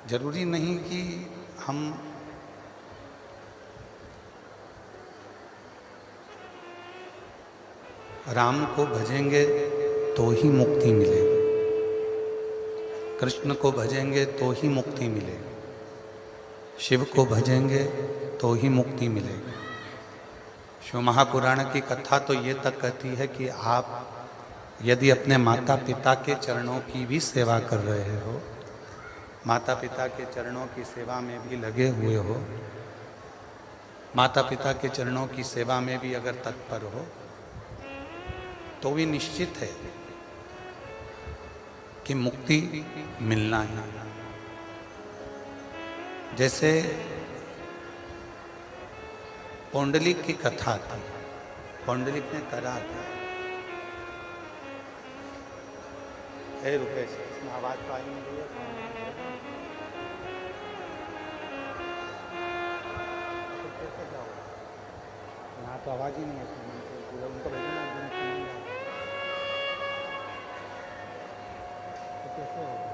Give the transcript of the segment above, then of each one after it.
जरूरी नहीं कि हम राम को भजेंगे तो ही मुक्ति मिलेगी, कृष्ण को भजेंगे तो ही मुक्ति मिलेगी, शिव को भजेंगे तो ही मुक्ति मिलेगी। शिव महापुराण की कथा तो ये तक कहती है कि आप यदि अपने माता पिता के चरणों की भी सेवा कर रहे हो, माता पिता के चरणों की सेवा में भी लगे हुए हो, माता पिता के चरणों की सेवा में भी अगर तत्पर हो, तो भी निश्चित है कि मुक्ति मिलना ही। जैसे पौंडलिक की कथा थी, पौंडलिक ने करा था। रुपेश, इसमें आवाज तो आई नहीं रही है। यहाँ तो आवाज ही नहीं है, उनको भेजना तो कैसे होगा?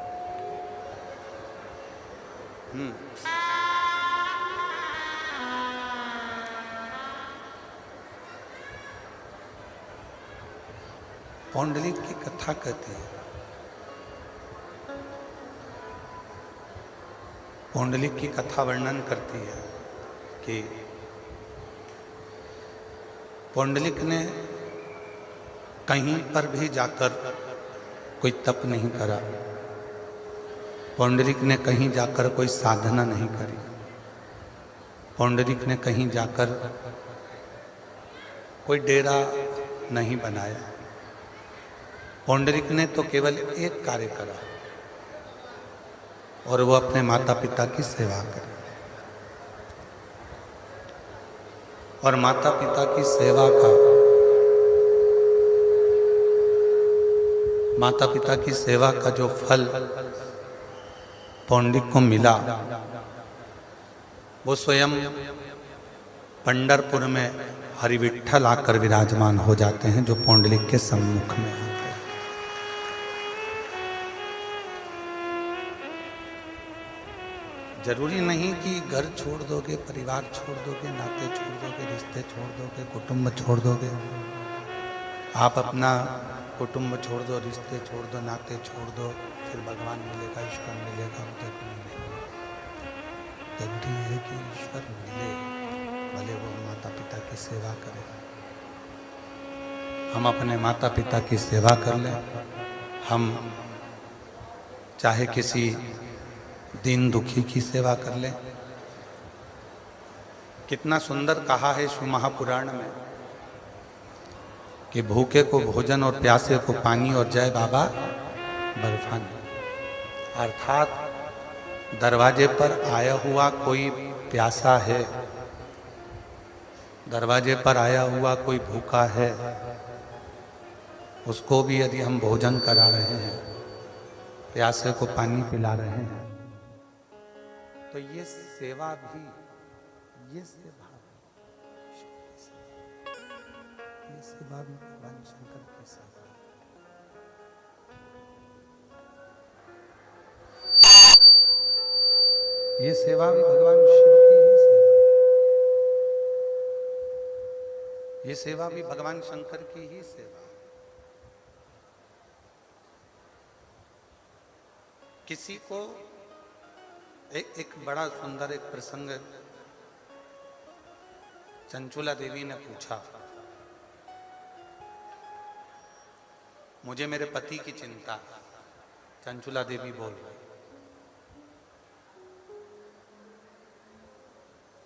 पौंडलिक की कथा कहते हैं। पौंडलिक की कथा वर्णन करती है कि पौंडलिक ने कहीं पर भी जाकर कोई तप नहीं करा, पौंडलिक ने कहीं जाकर कोई साधना नहीं करी, पौंडलिक ने कहीं जाकर कोई डेरा नहीं बनाया। पौंडलिक ने तो केवल एक कार्य करा, और वो अपने माता पिता की सेवा करे। और माता पिता की सेवा का, माता पिता की सेवा का जो फल पौंडलिक को मिला, वो स्वयं पंढरपुर में हरिविठ्ठल आकर विराजमान हो जाते हैं, जो पौंडलिक के सम्मुख में आते हैं। जरूरी नहीं कि घर छोड़ दोगे, परिवार छोड़ दोगे, नाते छोड़ दोगे, रिश्ते छोड़ दोगे, कुटुंब छोड़ दोगे। आप अपना कुटुंब छोड़ दो, रिश्ते छोड़ दो, नाते छोड़ दो, फिर भगवान मिलेगा, ईश्वर मिलेगा, जरूरी नहीं। जरूरी है कि ईश्वर मिले, भले वो माता पिता की सेवा करें। हम अपने माता पिता की सेवा कर लें। हम चाहे किसी दीन दुखी की सेवा कर लें। कितना सुंदर कहा है शिव महापुराण में कि भूखे को भोजन और प्यासे को पानी और जय बाबा बर्फानी। अर्थात दरवाजे पर आया हुआ कोई प्यासा है, दरवाजे पर आया हुआ कोई भूखा है, उसको भी यदि हम भोजन करा रहे हैं, प्यासे को पानी पिला रहे हैं, तो ये सेवा भी, ये सेवा भी भगवान शंकर की सेवा। ये सेवा भी भगवान शिव की ही सेवा। ये सेवा भी भगवान शंकर की ही सेवा। किसी को एक बड़ा सुंदर एक प्रसंग चंचुला देवी ने पूछा, मुझे मेरे पति की चिंता। चंचुला देवी बोल रही,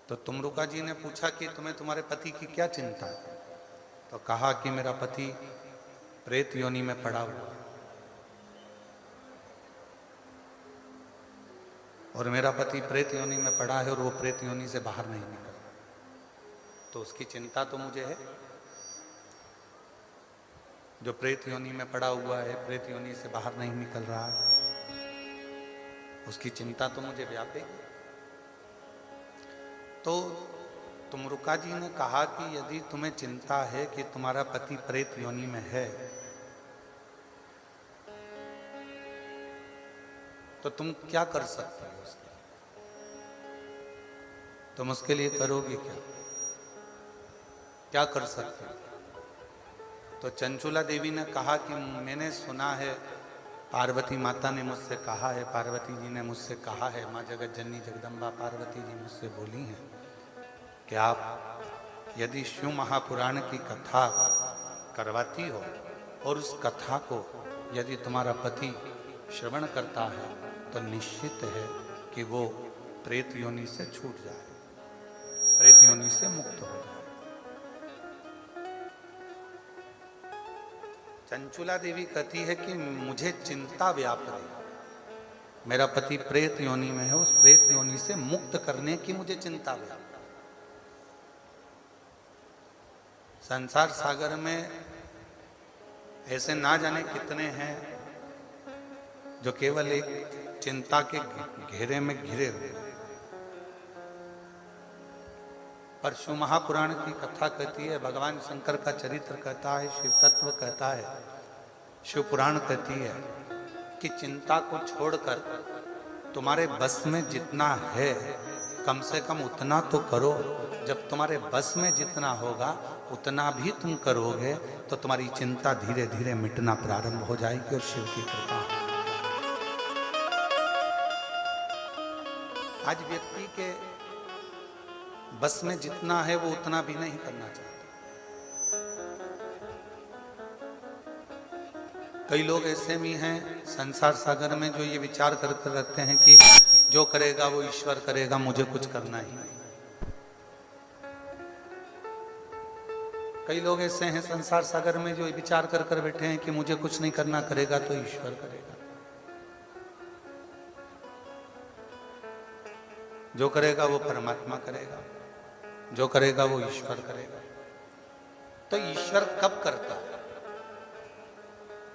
तो तुमरुका जी ने पूछा कि तुम्हें तुम्हारे पति की क्या चिंता है? तो कहा कि मेरा पति प्रेत योनि में पड़ा हुआ, और मेरा पति प्रेत योनि में पड़ा है और वो प्रेत योनि से बाहर नहीं निकल, तो उसकी चिंता तो मुझे है। जो प्रेत योनि में पड़ा हुआ है, प्रेत योनि से बाहर नहीं निकल रहा है, उसकी चिंता तो मुझे व्यापेगी। तो तुमरुका जी ने कहा कि यदि तुम्हें चिंता है कि तुम्हारा पति प्रेत योनि में है, तो तुम क्या कर सकते हो उसके लिए? तुम उसके लिए करोगे क्या? क्या कर सकते हो? तो चंचुला देवी ने कहा कि मैंने सुना है, पार्वती माता ने मुझसे कहा है, पार्वती जी ने मुझसे कहा है, माँ जगत जननी जगदम्बा पार्वती जी मुझसे बोली हैं कि आप यदि शिव महापुराण की कथा करवाती हो और उस कथा को यदि तुम्हारा पति श्रवण करता है तो निश्चित है कि वो प्रेत योनि से छूट जाए, प्रेत योनि से मुक्त हो जाए। चंचुला देवी कहती है कि मुझे चिंता व्याप रही, मेरा पति प्रेत योनि में है, उस प्रेत योनि से मुक्त करने की मुझे चिंता व्याप। संसार सागर में ऐसे ना जाने कितने हैं जो केवल एक चिंता के घेरे में घिरे हुए, पर शिव महापुराण की कथा कहती है, भगवान शंकर का चरित्र कहता है, शिव तत्व कहता है, शिव पुराण कहती है कि चिंता को छोड़कर तुम्हारे बस में जितना है कम से कम उतना तो करो। जब तुम्हारे बस में जितना होगा उतना भी तुम करोगे तो तुम्हारी चिंता धीरे धीरे मिटना प्रारंभ हो जाएगी और शिव की कृपा। आज व्यक्ति के बस में जितना है वो उतना भी नहीं करना चाहता। कई लोग ऐसे भी हैं संसार सागर में जो ये विचार करते रहते हैं कि जो करेगा वो ईश्वर करेगा, मुझे कुछ करना ही नहीं। कई लोग ऐसे हैं संसार सागर में जो विचार कर कर बैठे हैं कि मुझे कुछ नहीं करना, करेगा तो ईश्वर करेगा, जो करेगा वो परमात्मा करेगा, जो करेगा वो ईश्वर करेगा। तो ईश्वर कब करता है,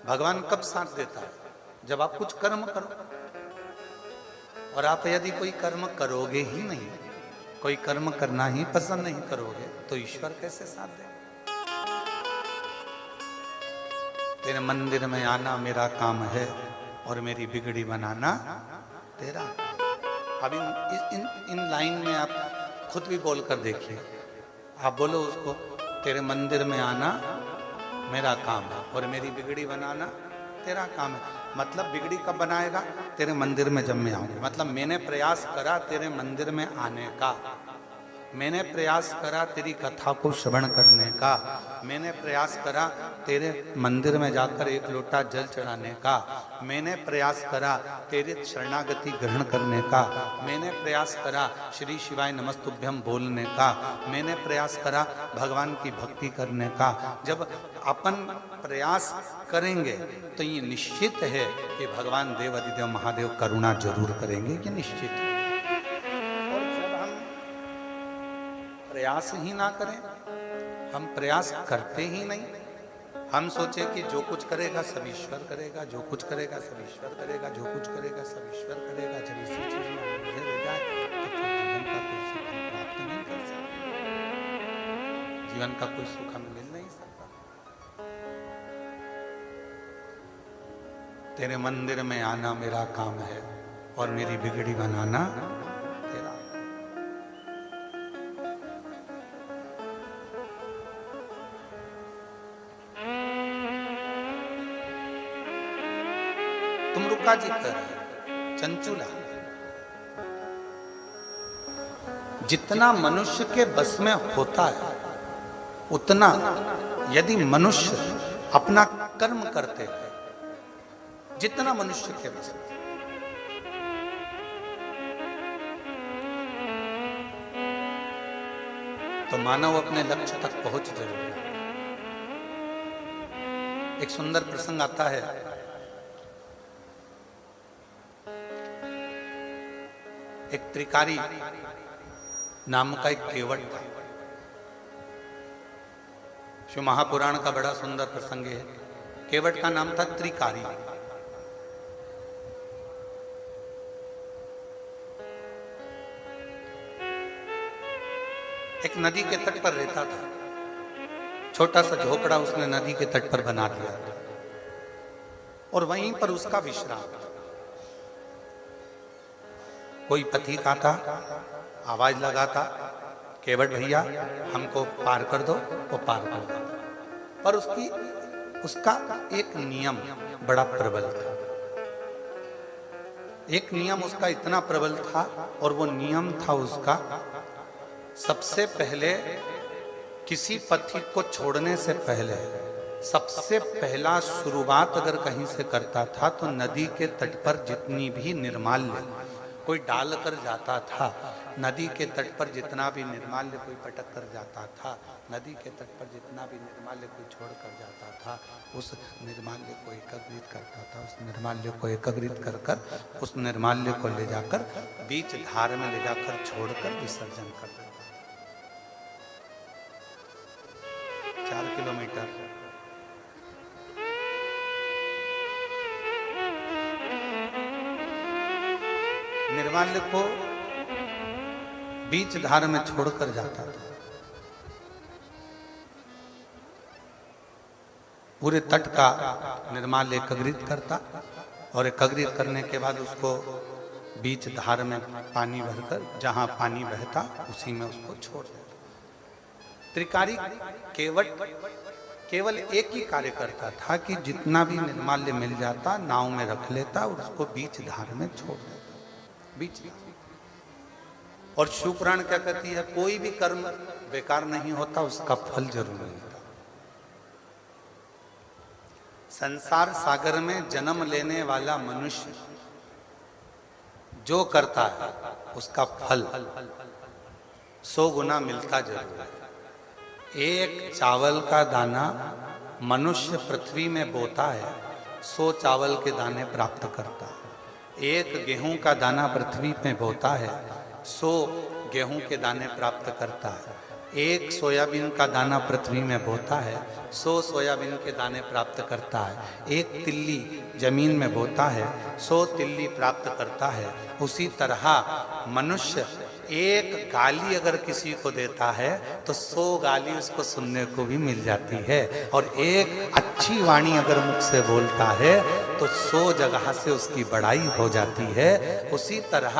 भगवान कब साथ देता है? जब आप कुछ कर्म करो। और आप यदि कोई कर्म करोगे ही नहीं, कोई कर्म करना ही पसंद नहीं करोगे तो ईश्वर कैसे साथ देगा? तेरे मंदिर में आना मेरा काम है और मेरी बिगड़ी बनाना तेरा। अब इन लाइन में आप खुद भी बोलकर देखिए। आप बोलो उसको, तेरे मंदिर में आना मेरा काम है और मेरी बिगड़ी बनाना तेरा काम है। मतलब बिगड़ी कब बनाएगा? तेरे मंदिर में जब मैं आऊंगा। मतलब मैंने प्रयास करा तेरे मंदिर में आने का, मैंने प्रयास करा तेरी कथा को श्रवण करने का, मैंने प्रयास करा तेरे मंदिर में जाकर एक लोटा जल चढ़ाने का, मैंने प्रयास करा तेरे शरणागति ग्रहण करने का, मैंने प्रयास करा श्री शिवाय नमस्तुभ्यम बोलने का, मैंने प्रयास करा भगवान की भक्ति करने का। जब अपन प्रयास करेंगे तो ये निश्चित है कि भगवान देव अधिदेव महादेव करुणा जरूर करेंगे, ये निश्चित है। प्रयास ही ना करें, हम प्रयास करते ही नहीं, हम सोचे कि जो कुछ करेगा सब ईश्वर करेगा, जो कुछ करेगा सब ईश्वर करेगा, जो कुछ करेगा सब ईश्वर करेगा, जब इसी चीज में मुझे ले जाए तो फिर जीवन का कोई सुख हम प्राप्त नहीं कर सकते, जीवन का कोई सुख हमें मिल नहीं सकता। तेरे मंदिर में आना मेरा काम है और मेरी बिगड़ी बनाना तेरा। तुम रुका जी कर चंचुला, जितना मनुष्य के बस में होता है उतना यदि मनुष्य अपना कर्म करते हैं, जितना मनुष्य के बस में, तो मानव अपने लक्ष्य तक पहुंच जरूर है। एक सुंदर प्रसंग आता है, एक त्रिकारी नाम का एक केवट था। शिव महापुराण का बड़ा सुंदर प्रसंग है। केवट का नाम था त्रिकारी। एक नदी के तट पर रहता था, छोटा सा झोपड़ा उसने नदी के तट पर बना दिया और वहीं पर उसका विश्राम। कोई पथिक आता, आवाज लगाता, केवट भैया हमको पार कर दो, वो पार कर देता। पर उसका एक नियम बड़ा प्रबल था। एक नियम उसका इतना प्रबल था, और वो नियम था उसका, सबसे पहले किसी पथिक को छोड़ने से पहले सबसे पहला शुरुआत अगर कहीं से करता था तो नदी के तट पर जितनी भी निर्माल्य कोई डाल कर जाता था, नदी के तट पर जितना भी निर्माल्य कोई पटक कर जाता था, नदी के तट पर जितना भी निर्माल्य कोई छोड़ कर जाता था, उस निर्माल्य को एकत्रित करता था। उस निर्माल्य को एकत्रित कर कर उस निर्माल्य को ले जाकर बीच धार में ले जाकर छोड़कर विसर्जन कर देता था। 4 किलोमीटर निर्माल्य को बीच धार में छोड़कर जाता था। पूरे तट का निर्माल्य एकत्रित करता, और एकत्रित करने के बाद उसको बीच धार में पानी भरकर जहां पानी बहता उसी में उसको छोड़ देता। त्रिकारी केवल एक ही कार्य करता था कि जितना भी निर्माल्य मिल जाता नाव में रख लेता और उसको बीच धार में छोड़ देता, बीच। और शिव पुराण क्या कहती है, कोई भी कर्म बेकार नहीं होता, उसका फल जरूर मिलता। संसार सागर में जन्म लेने वाला मनुष्य जो करता है उसका फल 100 गुना मिलता जरूर है। एक चावल का दाना मनुष्य पृथ्वी में बोता है, 100 चावल के दाने प्राप्त करता है। एक गेहूं का दाना पृथ्वी में बोता है, 100 गेहूं के दाने प्राप्त करता है। एक सोयाबीन का दाना पृथ्वी में बोता है, 100 सोयाबीन के दाने प्राप्त करता है। एक तिल्ली जमीन में बोता है, 100 तिल्ली प्राप्त करता है। उसी तरह मनुष्य एक गाली अगर किसी को देता है तो 100 गाली उसको सुनने को भी मिल जाती है, और एक अच्छी वाणी अगर मुख से बोलता है तो 100 जगह से उसकी बड़ाई हो जाती है। उसी तरह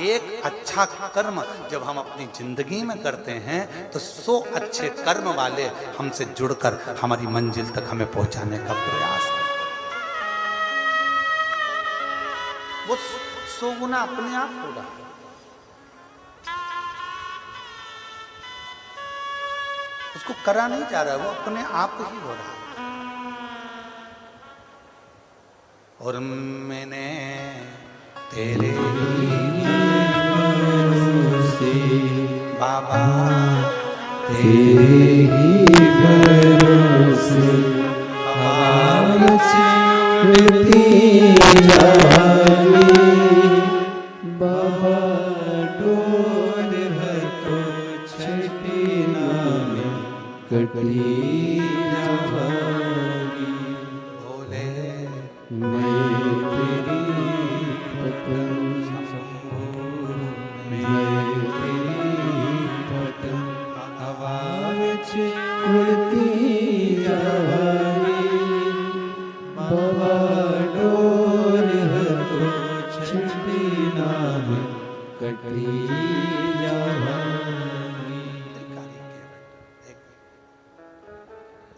एक अच्छा कर्म जब हम अपनी जिंदगी में करते हैं तो 100 अच्छे कर्म वाले हमसे जुड़कर हमारी मंजिल तक हमें पहुंचाने का प्रयास है। वो 100 गुना अपने आप होगा। उसको करा नहीं जा रहा, वो अपने आप ही हो रहा है। और मैंने तेरे भरोसे बाबा, तेरे ही भरोसे हवा चढ़ती जाए, बाबा डोर है तो छठी नाम कटी जाएगी। बोले मैं तेरी पतंग, मैं तेरी पतंग हवा में उड़ती जाएगी, बाबा डोर है तो छठी नाम कटी जाएगी।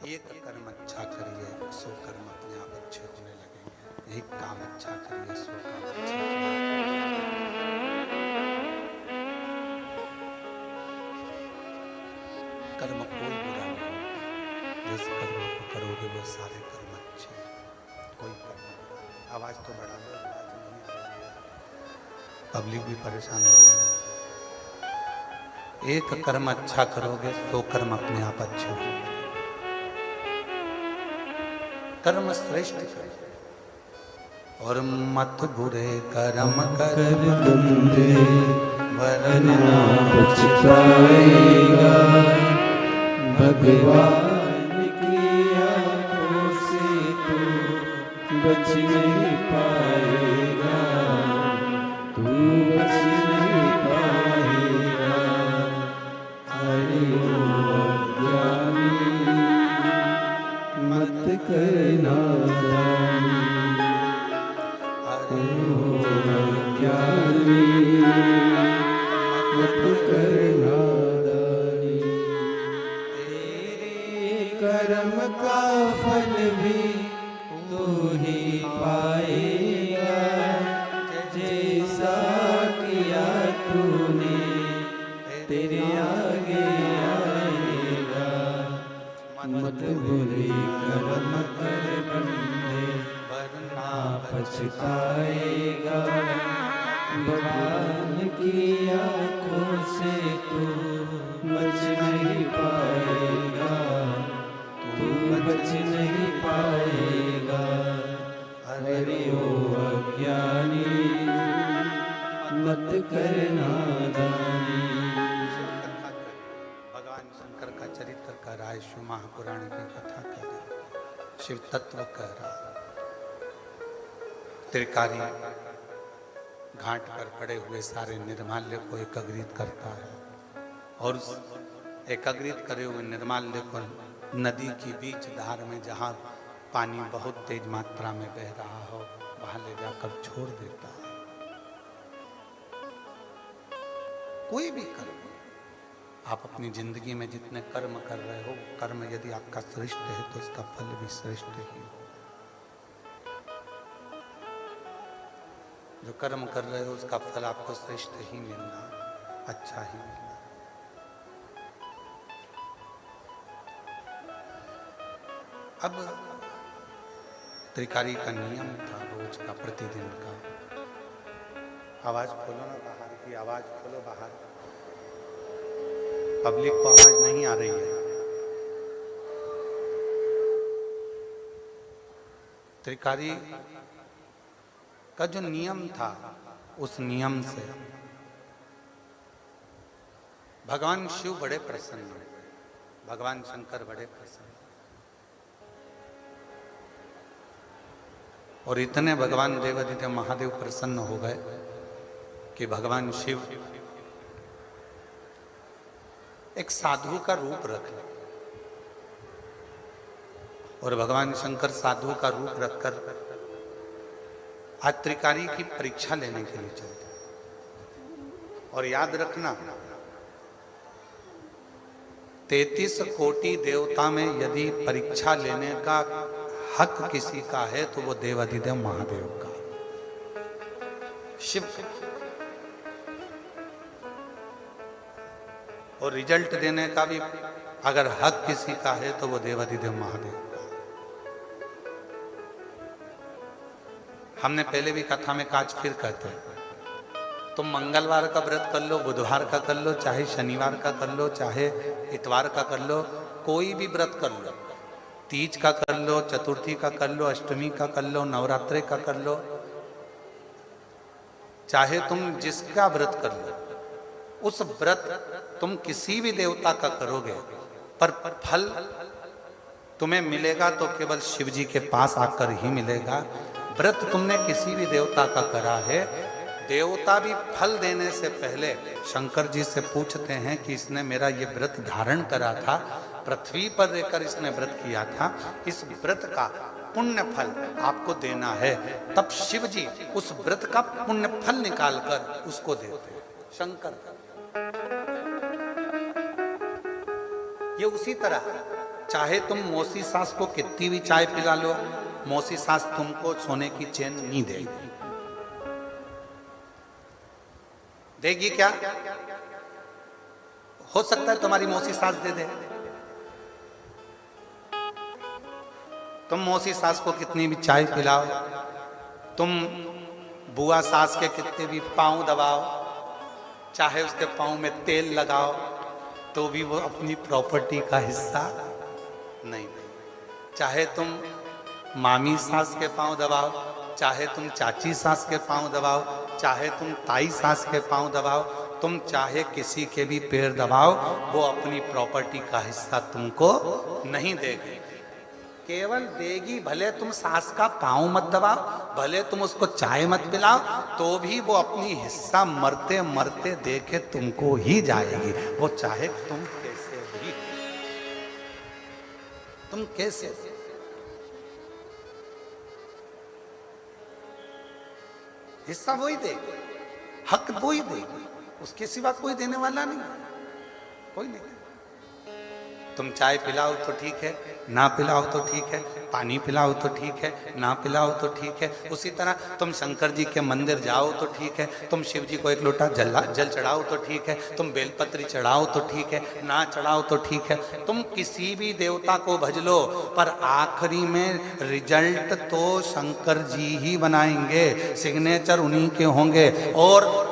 एक कर्म अच्छा करिए, 100 कर्म अपने आप अच्छे होने लगेंगे। एक काम अच्छा करिए, 100 काम अच्छे होंगे। कर्म कोई बुरा नहीं होता, जिस कर्म को करोगे वो सारे कर्म अच्छे हैं, कोई कर्म बुरा नहीं। आवाज तो बढ़ा दो, आवाज नहीं आ रही है, पब्लिक भी परेशान हो रही है। एक कर्म अच्छा करोगे, 100 कर्म अपने आप अच्छे होंगे। कर्म श्रेष्ठ करो और मत बुरे कर्म कर बंदे, वरना पछताएगा। भगवान की आंखों से तू बच नहीं पाएगा, तू बच नहीं पाएगा। हरि ओम अज्ञानी मत करना दानी, हरि ओम अज्ञानी मत कर नादानी। तेरे कर्म का फल भी तू ही पाएगा, जैसा किया तूने तेरे आगे आएगा। मत बुरे कर्म कर बंदे वरना पछताएगा। भगवान की आँखों से तू बच नहीं पाएगा, तू बच नहीं पाएगा। अरे ओ अज्ञानी मत कर नादानी। भगवान शंकर का चरित्र कह रहा है, शिव महापुराण की कथा कह रहा है, शिव तत्व कह रहा है। त्रिकारी घाट पर पड़े हुए सारे निर्माल्य को एकत्रित करता है और उस एकत्रित करे हुए निर्माल्य को नदी की बीच धार में जहाँ पानी बहुत तेज मात्रा में बह रहा हो वहां ले जाकर छोड़ देता है। कोई भी कर्म आप अपनी जिंदगी में जितने कर्म कर रहे हो, कर्म यदि आपका श्रेष्ठ है तो उसका फल भी श्रेष्ठ ही हो। जो कर्म कर रहे हो उसका फल आपको श्रेष्ठ ही मिलना, अच्छा ही मिलना। अब त्रिकारी का नियम था रोज का, प्रतिदिन का। आवाज खोलो ना बाहर की, आवाज खोलो बाहर, पब्लिक को आवाज नहीं आ रही है। त्रिकारी का जो नियम था उस नियम से भगवान शिव बड़े प्रसन्न हुए, भगवान शंकर बड़े प्रसन्न और इतने भगवान देवादिदेव महादेव प्रसन्न हो गए कि भगवान शिव एक साधु का रूप रख ले और भगवान शंकर साधु का रूप रखकर आज त्रिकारी की परीक्षा लेने के लिए चलते। और याद रखना 33 कोटि देवता में यदि परीक्षा लेने का हक किसी का है तो वो देवादिदेव महादेव का, शिव का। और रिजल्ट देने का भी अगर हक किसी का है तो वो देवादिदेव महादेव का। हमने पहले भी कथा में काज फिर कहते हैं, तुम मंगलवार का व्रत कर लो, बुधवार का कर लो, चाहे शनिवार का कर लो, चाहे इतवार का कर लो, कोई भी व्रत कर लो, तीज का कर लो, चतुर्थी का कर लो, अष्टमी का कर लो, नवरात्रे का कर लो, चाहे तुम जिसका व्रत कर लो, उस व्रत तुम किसी भी देवता का करोगे पर फल तुम्हें मिलेगा तो केवल शिव जी के पास आकर ही मिलेगा। व्रत तुमने किसी भी देवता का करा है, देवता भी फल देने से पहले शंकर जी से पूछते हैं कि इसने मेरा ये व्रत धारण करा था, पृथ्वी पर रहकर इसने व्रत किया था, इस व्रत का पुण्य फल आपको देना है। तब शिव जी उस व्रत का पुण्य फल निकालकर उसको देते हैं, शंकर। ये उसी तरह चाहे तुम मौसी सास को कितनी भी चाय पिला लो, मौसी सास तुमको सोने की चेन नहीं देगी। देगी क्या? हो सकता है तुम्हारी मौसी सास दे दे। तुम मौसी सास को कितनी भी चाय पिलाओ, तुम बुआ सास के कितने भी पांव दबाओ, चाहे उसके पांव में तेल लगाओ, तो भी वो अपनी प्रॉपर्टी का हिस्सा नहीं। चाहे तुम मामी सास के पांव दबाओ, चाहे तुम चाची सास के पांव दबाओ, चाहे तुम ताई सास के पांव दबाओ, तुम चाहे किसी के भी पैर दबाओ, वो अपनी प्रॉपर्टी का हिस्सा तुमको नहीं देगी। केवल देगी, भले तुम सास का पांव मत दबाओ, भले तुम उसको चाय मत पिलाओ, तो भी वो अपनी हिस्सा मरते मरते देके तुमको ही जाएगी। वो चाहे तुम कैसे भी, तुम कैसे। हिस्सा वही देगी, हक वही देगी, उसके सिवा कोई देने वाला नहीं, कोई नहीं। तुम चाय पिलाओ तो ठीक है, ना पिलाओ तो ठीक है, पानी पिलाओ तो ठीक है, ना पिलाओ तो ठीक है। उसी तरह तुम शंकर जी के मंदिर जाओ तो ठीक है, तुम शिव जी को एक लोटा जल चढ़ाओ तो ठीक है, तुम बेलपत्री चढ़ाओ तो ठीक है, ना चढ़ाओ तो ठीक है। तुम किसी भी देवता को भज लो, पर आखिरी में रिजल्ट तो शंकर जी ही बनाएंगे, सिग्नेचर उन्हीं के होंगे, और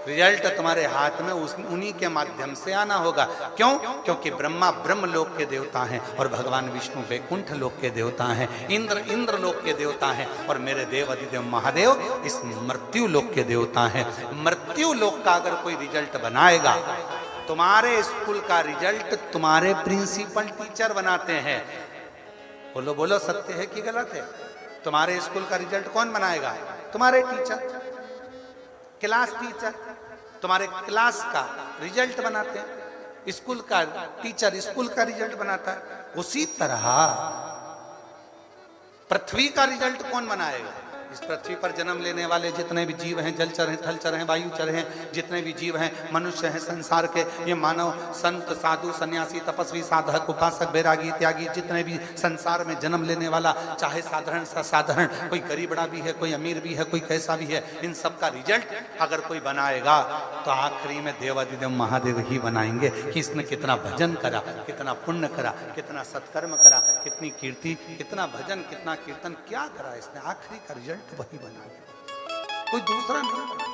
रिजल्ट तुम्हारे हाथ में उन्हीं के माध्यम से आना होगा। क्यों? क्योंकि ब्रह्मा ब्रह्म लोक के देवता हैं और भगवान विष्णु वैकुंठ लोक के देवता हैं, इंद्र लोक के देवता हैं, और मेरे देव अधिदेव महादेव इस मृत्यु लोक के देवता हैं। मृत्यु लोक का अगर कोई रिजल्ट बनाएगा, तुम्हारे स्कूल का रिजल्ट तुम्हारे प्रिंसिपल टीचर बनाते हैं। बोलो बोलो, सत्य है कि गलत है? तुम्हारे स्कूल का रिजल्ट कौन बनाएगा? तुम्हारे टीचर, क्लास टीचर तुम्हारे क्लास का रिजल्ट बनाते हैं, स्कूल का टीचर स्कूल का रिजल्ट बनाता है। उसी तरह पृथ्वी का रिजल्ट कौन बनाएगा? इस पृथ्वी पर जन्म लेने वाले जितने भी जीव हैं, जलचर हैं, थलचर हैं, वायुचर हैं, जितने भी जीव हैं, मनुष्य हैं, संसार के ये मानव, संत, साधु, सन्यासी, तपस्वी, साधक, उपासक, बैरागी, त्यागी, जितने भी संसार में जन्म लेने वाला, चाहे साधारण सा साधारण, कोई गरीब बड़ा भी है, कोई अमीर भी है, कोई कैसा भी है, इन सब का रिजल्ट अगर कोई बनाएगा तो आखिरी में देवादिदेव महादेव ही बनाएंगे कि इसने कितना भजन करा, कितना पुण्य करा, कितना सत्कर्म करा, कितनी कीर्ति, कितना भजन, कितना कीर्तन, क्या करा इसने। आखिरी का रिजल्ट वही बना, कोई दूसरा नहीं बना।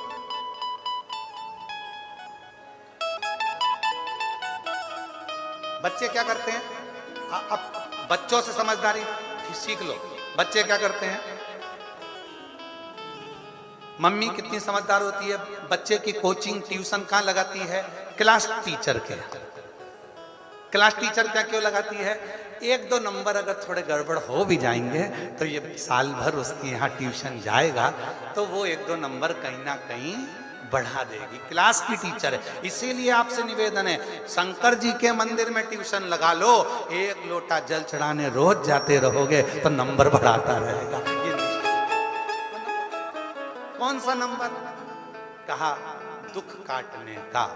बच्चे क्या करते हैं? अब बच्चों से समझदारी सीख लो। बच्चे क्या करते हैं? मम्मी कितनी समझदार होती है, बच्चे की कोचिंग ट्यूशन कहां लगाती है? क्लास टीचर के। क्लास टीचर क्या क्यों लगाती है? एक दो नंबर अगर थोड़े गड़बड़ हो भी जाएंगे तो ये साल भर उसके यहाँ ट्यूशन जाएगा तो वो एक दो नंबर कहीं ना कहीं बढ़ा देगी। क्लास की टीचर है। इसीलिए आपसे निवेदन है, शंकर जी के मंदिर में ट्यूशन लगा लो, एक लोटा जल चढ़ाने रोज जाते रहोगे तो नंबर बढ़ाता रहेगा। ये कौन सा नंबर? कहा दुख काटने का,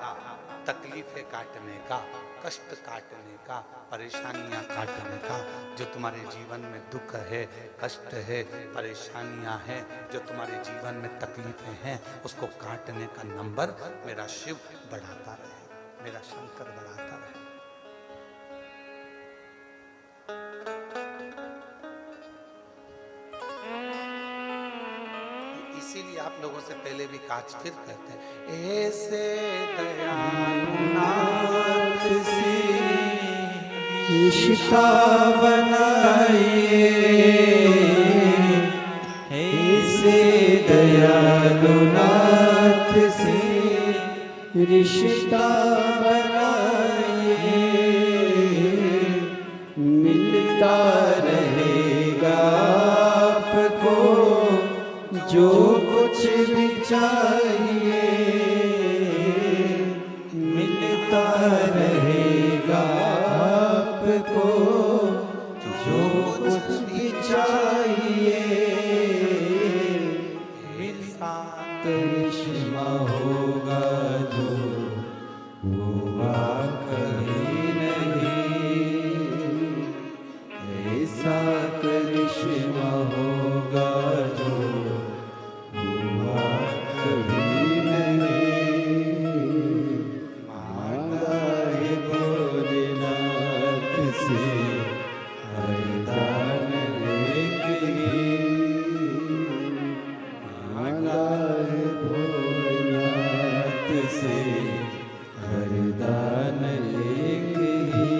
तकलीफें काटने का, कष्ट काटने का, परेशानियां काटने का। जो तुम्हारे जीवन में दुख है, कष्ट है, परेशानियां हैं, जो तुम्हारे जीवन में तकलीफें हैं, उसको काटने का नंबर मेरा शिव बढ़ाता रहे, मेरा शंकर बढ़ाता रहे। इसीलिए आप लोगों से पहले भी काज फिर कहते हैं, ऐसे दयालु नाथ से रिश्ता बनाइए, ऐसे दयालु नाथ से रिश्ता बनाइए, मिलता रहेगा आपको जो कुछ भी चाहिए, मिलता रहेगा आपको जो कुछ भी चाहिए। मिलता करिश्मा होगा जो हुआ कभी नहीं, ऐसा करिश्मा होगा जो कभी नहीं। मांगा है भोलेनाथ से वरदान एक ही, मांगा है भोलेनाथ से वरदान एक ही।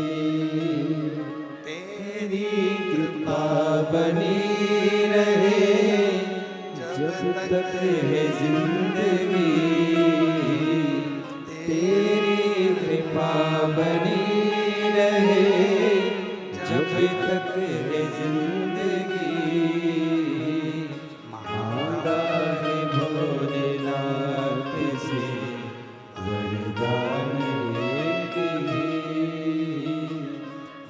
तेरी कृपा बनी रहे जब तक है जिंदगी, तेरी कृपा बनी रहे जब तक है जिंदगी। मांगा है भोलेनाथ से वरदान एक ही,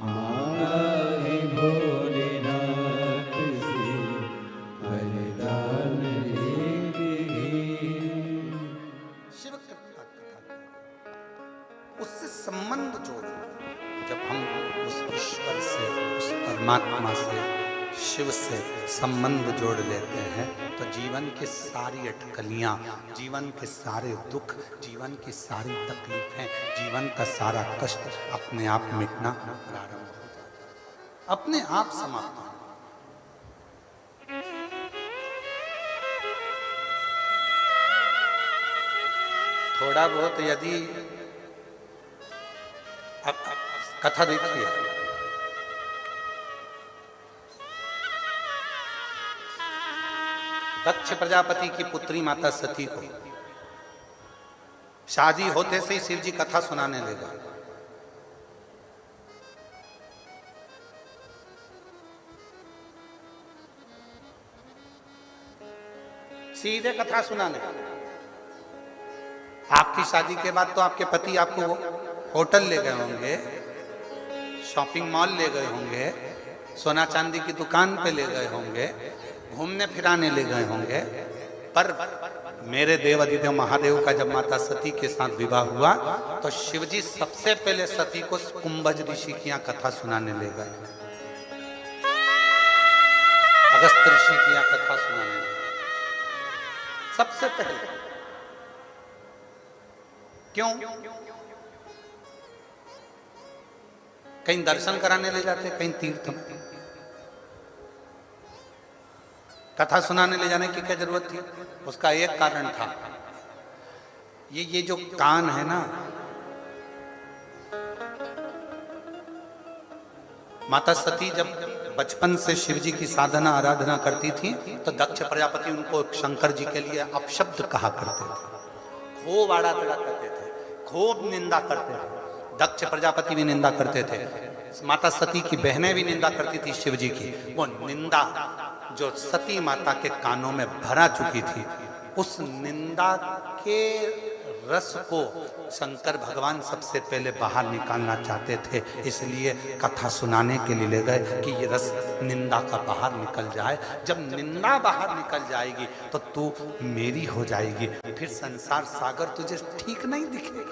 मांगा है भोलेनाथ से वरदान एक ही। परमात्मा से, शिव से संबंध जोड़ लेते हैं तो जीवन की सारी अटकलियां, जीवन के सारे दुख, जीवन की सारी तकलीफें, जीवन का सारा कष्ट अपने आप मिटना प्रारंभ हो जाता है, अपने आप समाप्त होना। थोड़ा बहुत यदि अब कथा देखिए, दक्ष प्रजापति की पुत्री माता सती को शादी होते से ही शिव जी कथा सुनाने लगा। सीधे कथा सुनाने। आपकी शादी के बाद तो आपके पति आपको होटल ले गए होंगे, शॉपिंग मॉल ले गए होंगे, सोना चांदी की दुकान पे ले गए होंगे, घूमने फिराने ले गए होंगे, पर मेरे देव अधिदेव महादेव का जब माता सती के साथ विवाह हुआ तो शिवजी सबसे पहले सती को कुंभज ऋषि की यहाँ कथा सुनाने ले गए, अगस्त ऋषि की यहाँ कथा सुनाने ले गए सबसे पहले। क्यों? कहीं दर्शन कराने ले जाते, कहीं तीर्थ में। कथा सुनाने ले जाने की क्या जरूरत थी? उसका एक कारण था, ये जो कान है ना, माता सती जब बचपन से शिव जी की साधना आराधना करती थी तो दक्ष प्रजापति उनको शंकर जी के लिए अपशब्द कहा करते थे, खूब आड़ा तड़ा करते थे, खूब निंदा करते थे। दक्ष प्रजापति भी निंदा करते थे, माता सती की बहनें भी निंदा करती थी शिव जी की। वो निंदा जो सती माता के कानों में भरा चुकी थी, उस निंदा के रस को शंकर भगवान सबसे पहले बाहर निकालना चाहते थे, इसलिए कथा सुनाने के लिए ले गए कि ये रस निंदा का बाहर निकल जाए। जब निंदा बाहर निकल जाएगी तो तू मेरी हो जाएगी, फिर संसार सागर तुझे ठीक नहीं दिखेगा,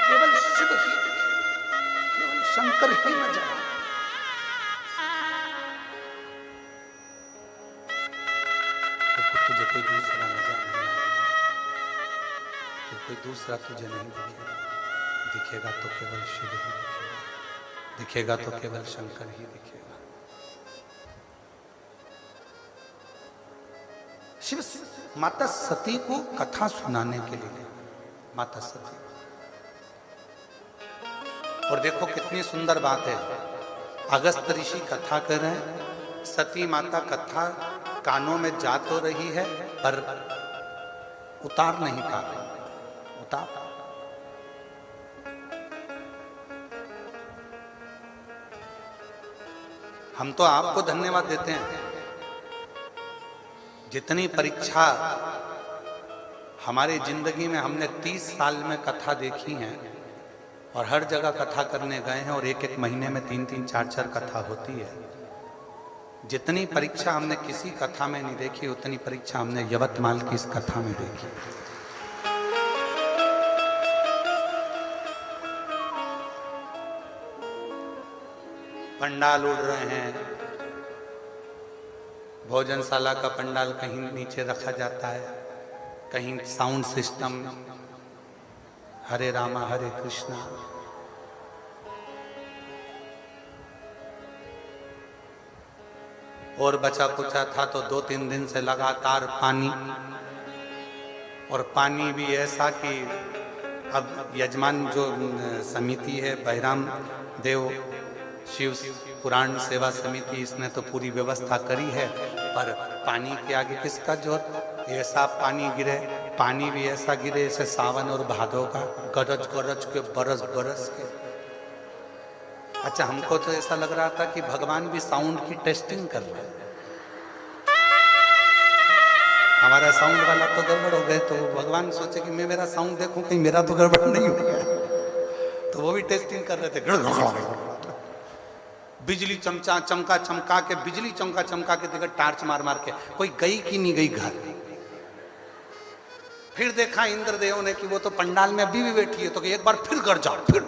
केवल शिव ही दिखेगा, केवल शंकर ही नजर आए। तुझे कोई दूसरा नजर नहीं आएगा, कोई दूसरा तुझे नहीं दिखेगा, दिखेगा तो केवल शिव ही दिखेगा, दिखेगा तो केवल शंकर ही दिखेगा। शिव माता सती को कथा सुनाने के लिए, माता सती, और देखो कितनी सुंदर बात है, अगस्त ऋषि कथा कर रहे हैं, सती माता कथा कानों में जा तो रही है पर उतार नहीं पा रही, उतार। हम तो आपको धन्यवाद देते हैं, जितनी परीक्षा हमारी जिंदगी में हमने 30 साल में कथा देखी है और हर जगह कथा करने गए हैं और एक एक महीने में 3-3, 4-4 कथा होती है। जितनी परीक्षा हमने किसी कथा में नहीं देखी, उतनी परीक्षा हमने यवतमाल की इस कथा में देखी। पंडाल उड़ रहे हैं, भोजनशाला का पंडाल कहीं नीचे रखा जाता है, कहीं साउंड सिस्टम, हरे रामा हरे कृष्णा। और बचा कुचा था तो 2-3 दिन से लगातार पानी, और पानी भी ऐसा कि अब यजमान जो समिति है बहिराम देव शिव पुराण सेवा समिति, इसने तो पूरी व्यवस्था करी है, पर पानी के आगे किसका जोर? ऐसा पानी गिरे, पानी भी ऐसा गिरे जैसे सावन और भादों का, गरज गरज के, बरस बरस के। अच्छा, हमको तो ऐसा लग रहा था कि भगवान भी साउंड की टेस्टिंग कर रहे हैं, हमारा साउंड वाला तो गड़बड़ हो गए, तो भगवान सोचे कि मैं मेरा साउंड देखूं कहीं मेरा तो गड़बड़ नहीं हो गया, तो वो भी टेस्टिंग कर रहे थे। बिजली चमचा चमका चमका के, बिजली चमका चमका के देखा, टार्च मार मार के, कोई गई कि नहीं गई घर। फिर देखा इंद्रदेव ने कि वो तो पंडाल में अभी भी बैठी है, तो एक बार फिर घर जाओ, फिर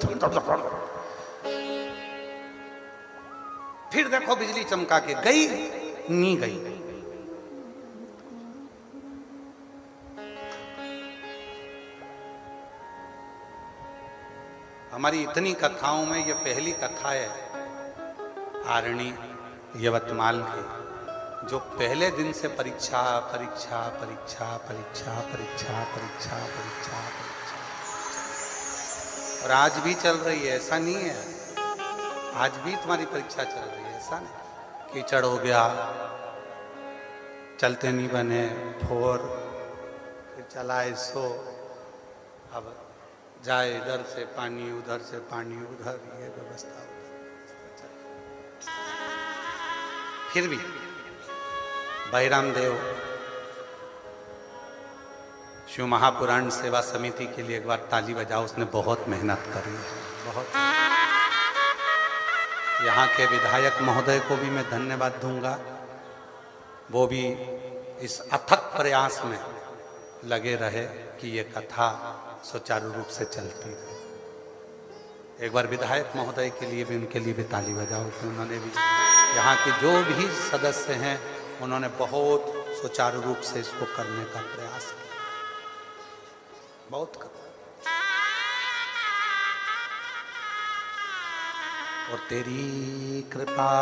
फिर देखो बिजली चमका के गई नहीं गई। हमारी इतनी कथाओं में ये पहली कथा है आरणी यवतमाल की, जो पहले दिन से परीक्षा परीक्षा परीक्षा परीक्षा परीक्षा परीक्षा परीक्षा परीक्षा, और आज भी चल रही है। ऐसा नहीं है, आज भी तुम्हारी परीक्षा चल रही है, ऐसा नहीं। कीचड़ हो गया, चलते नहीं बने, फोर, फिर चला सो, अब जाए इधर से पानी उधर से पानी उधर, ये व्यवस्था उधर। फिर भी बहिराम देव शिव महापुराण सेवा समिति के लिए एक बार ताली बजाओ। उसने बहुत मेहनत करी है, बहुत। यहाँ के विधायक महोदय को भी मैं धन्यवाद दूंगा, वो भी इस अथक प्रयास में लगे रहे कि ये कथा सुचारू रूप से चलती है। एक बार विधायक महोदय के लिए भी, उनके लिए भी ताली बजाओ कि उन्होंने भी, यहाँ के जो भी सदस्य हैं उन्होंने बहुत सुचारू रूप से इसको करने का प्रयास किया, बहुत कर। और तेरी कृपा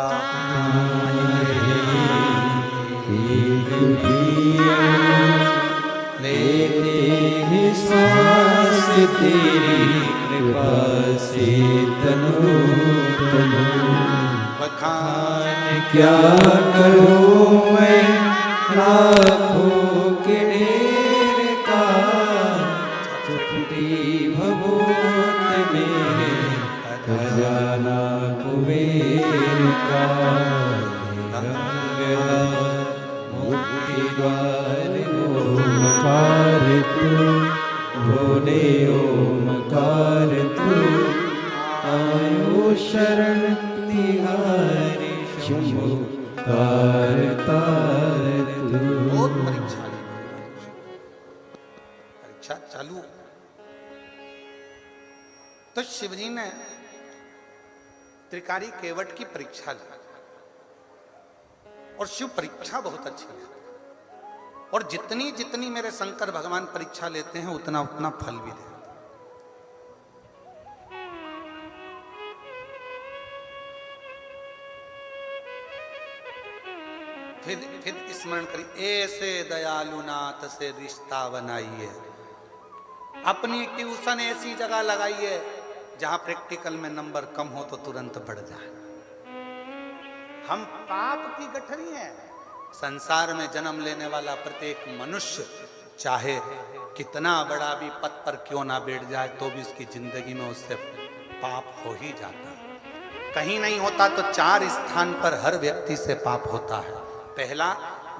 लेते हैं सांस तेरी कृपा से, तनु तनु बखान क्या करूं मैं लाखों के ढेर का, चुपटी भभूत मेरे खजाना कुबेर का, मुक्ति द्वार ओमकार तू, भोले ओमकार तू, आयो शरण तिहारी शंभु तार तार तू। बहुत परीक्षा ली, परीक्षा चालू। तो शिवजी ने त्रिकारी केवट की परीक्षा ली, और शिव परीक्षा बहुत अच्छी लेते, और जितनी जितनी मेरे शंकर भगवान परीक्षा लेते हैं उतना उतना फल भी देते। फिर स्मरण करिए, ऐसे दयालु नाथ से रिश्ता बनाइए, अपनी ट्यूशन ऐसी जगह लगाइए जहां प्रैक्टिकल में नंबर कम हो तो तुरंत बढ़ जाए। हम पाप की गठरी हैं। संसार में जन्म लेने वाला प्रत्येक मनुष्य चाहे कितना बड़ा भी पद पर क्यों ना बैठ जाए तो भी उसकी जिंदगी में उससे पाप हो ही जाता है। कहीं नहीं होता तो 4 स्थान पर हर व्यक्ति से पाप होता है। पहला,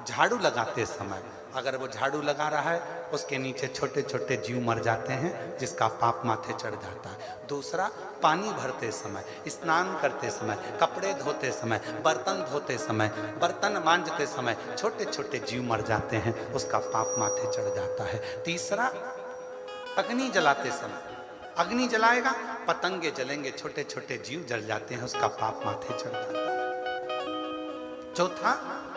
झाड़ू लगाते समय, अगर वो झाड़ू लगा रहा है उसके नीचे छोटे छोटे जीव मर जाते हैं जिसका पाप माथे चढ़ जाता है। दूसरा, पानी भरते समय, स्नान करते समय, कपड़े धोते समय, बर्तन धोते समय, बर्तन मांजते समय छोटे छोटे जीव मर जाते हैं, उसका पाप माथे चढ़ जाता है। तीसरा, अग्नि जलाते समय, अग्नि जलाएगा पतंगे जलेंगे, छोटे छोटे जीव जल जाते हैं, उसका पाप माथे चढ़ जाता है। चौथा,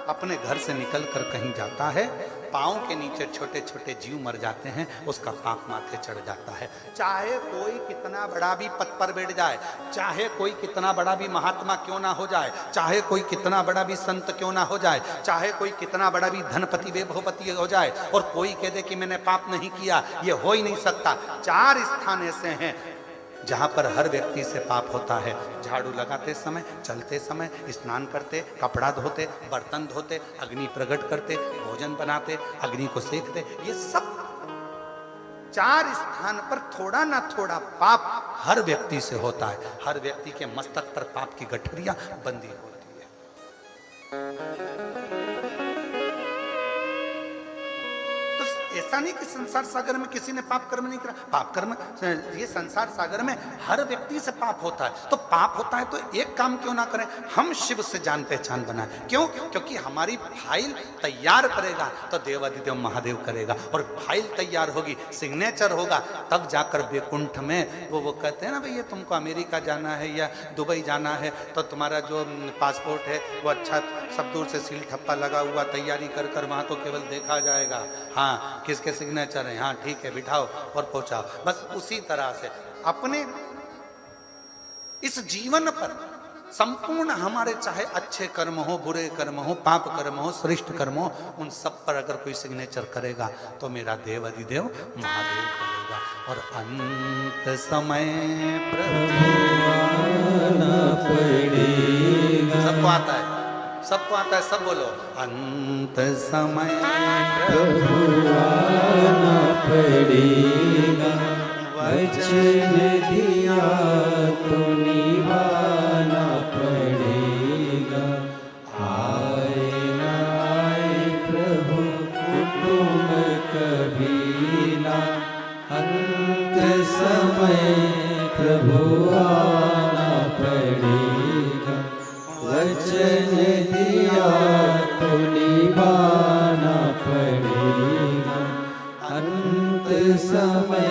अपने घर से निकलकर कहीं जाता है, पाँव के नीचे छोटे छोटे जीव मर जाते हैं, उसका पाप माथे चढ़ जाता है। चाहे कोई कितना बड़ा भी पद पर बैठ जाए, चाहे कोई कितना बड़ा भी महात्मा क्यों ना हो जाए, चाहे कोई कितना बड़ा भी संत क्यों ना हो जाए, चाहे कोई कितना बड़ा भी धनपति वैभवपति हो जाए, और कोई कह दे कि मैंने पाप नहीं किया, ये हो ही नहीं सकता। 4 स्थान ऐसे हैं जहाँ पर हर व्यक्ति से पाप होता है। झाड़ू लगाते समय, चलते समय, स्नान करते, कपड़ा धोते, बर्तन धोते, अग्नि प्रकट करते, भोजन बनाते, अग्नि को सेकते, ये सब 4 स्थान पर थोड़ा ना थोड़ा पाप हर व्यक्ति से होता है। हर व्यक्ति के मस्तक पर पाप की गठरियां बंधी होती है। तो ऐसा नहीं कि संसार सागर में किसी ने पाप कर्म नहीं करा, पाप कर्म ये संसार सागर में हर व्यक्ति से पाप होता है। तो पाप होता है तो एक काम क्यों ना करें, हम शिव से जान पहचान बनाए। क्यों? क्योंकि हमारी फाइल तैयार करेगा तो देवाधिदेव महादेव करेगा, और फाइल तैयार होगी, सिग्नेचर होगा, तब जाकर वैकुंठ में वो कहते हैं ना भैया तुमको अमेरिका जाना है या दुबई जाना है तो तुम्हारा जो पासपोर्ट है वो अच्छा सब दूर से सील ठप्पा लगा हुआ तैयारी कर कर वहाँ तो केवल देखा जाएगा, हाँ किसके सिग्नेचर है, हाँ ठीक है बिठाओ और पहुँचाओ। बस उसी तरह से अपने इस जीवन पर संपूर्ण हमारे चाहे अच्छे कर्म हो, बुरे कर्म हो, पाप कर्म हो, श्रेष्ठ कर्म हो, उन सब पर अगर कोई सिग्नेचर करेगा तो मेरा देव अधिदेव महादेव करेगा। और अंत समय प्रभु आना पड़ेगा। सबको आता है, सबको आता है, सब बोलो अंत समय प्रभु आना पड़ेगा, वचन दिया तो निभाना पड़ेगा। आए न आए प्रभु कुटुंब कबीला, अंत समय प्रभु आना पड़ेगा, वचन दिया तो निभाना पड़ेगा। अंत समय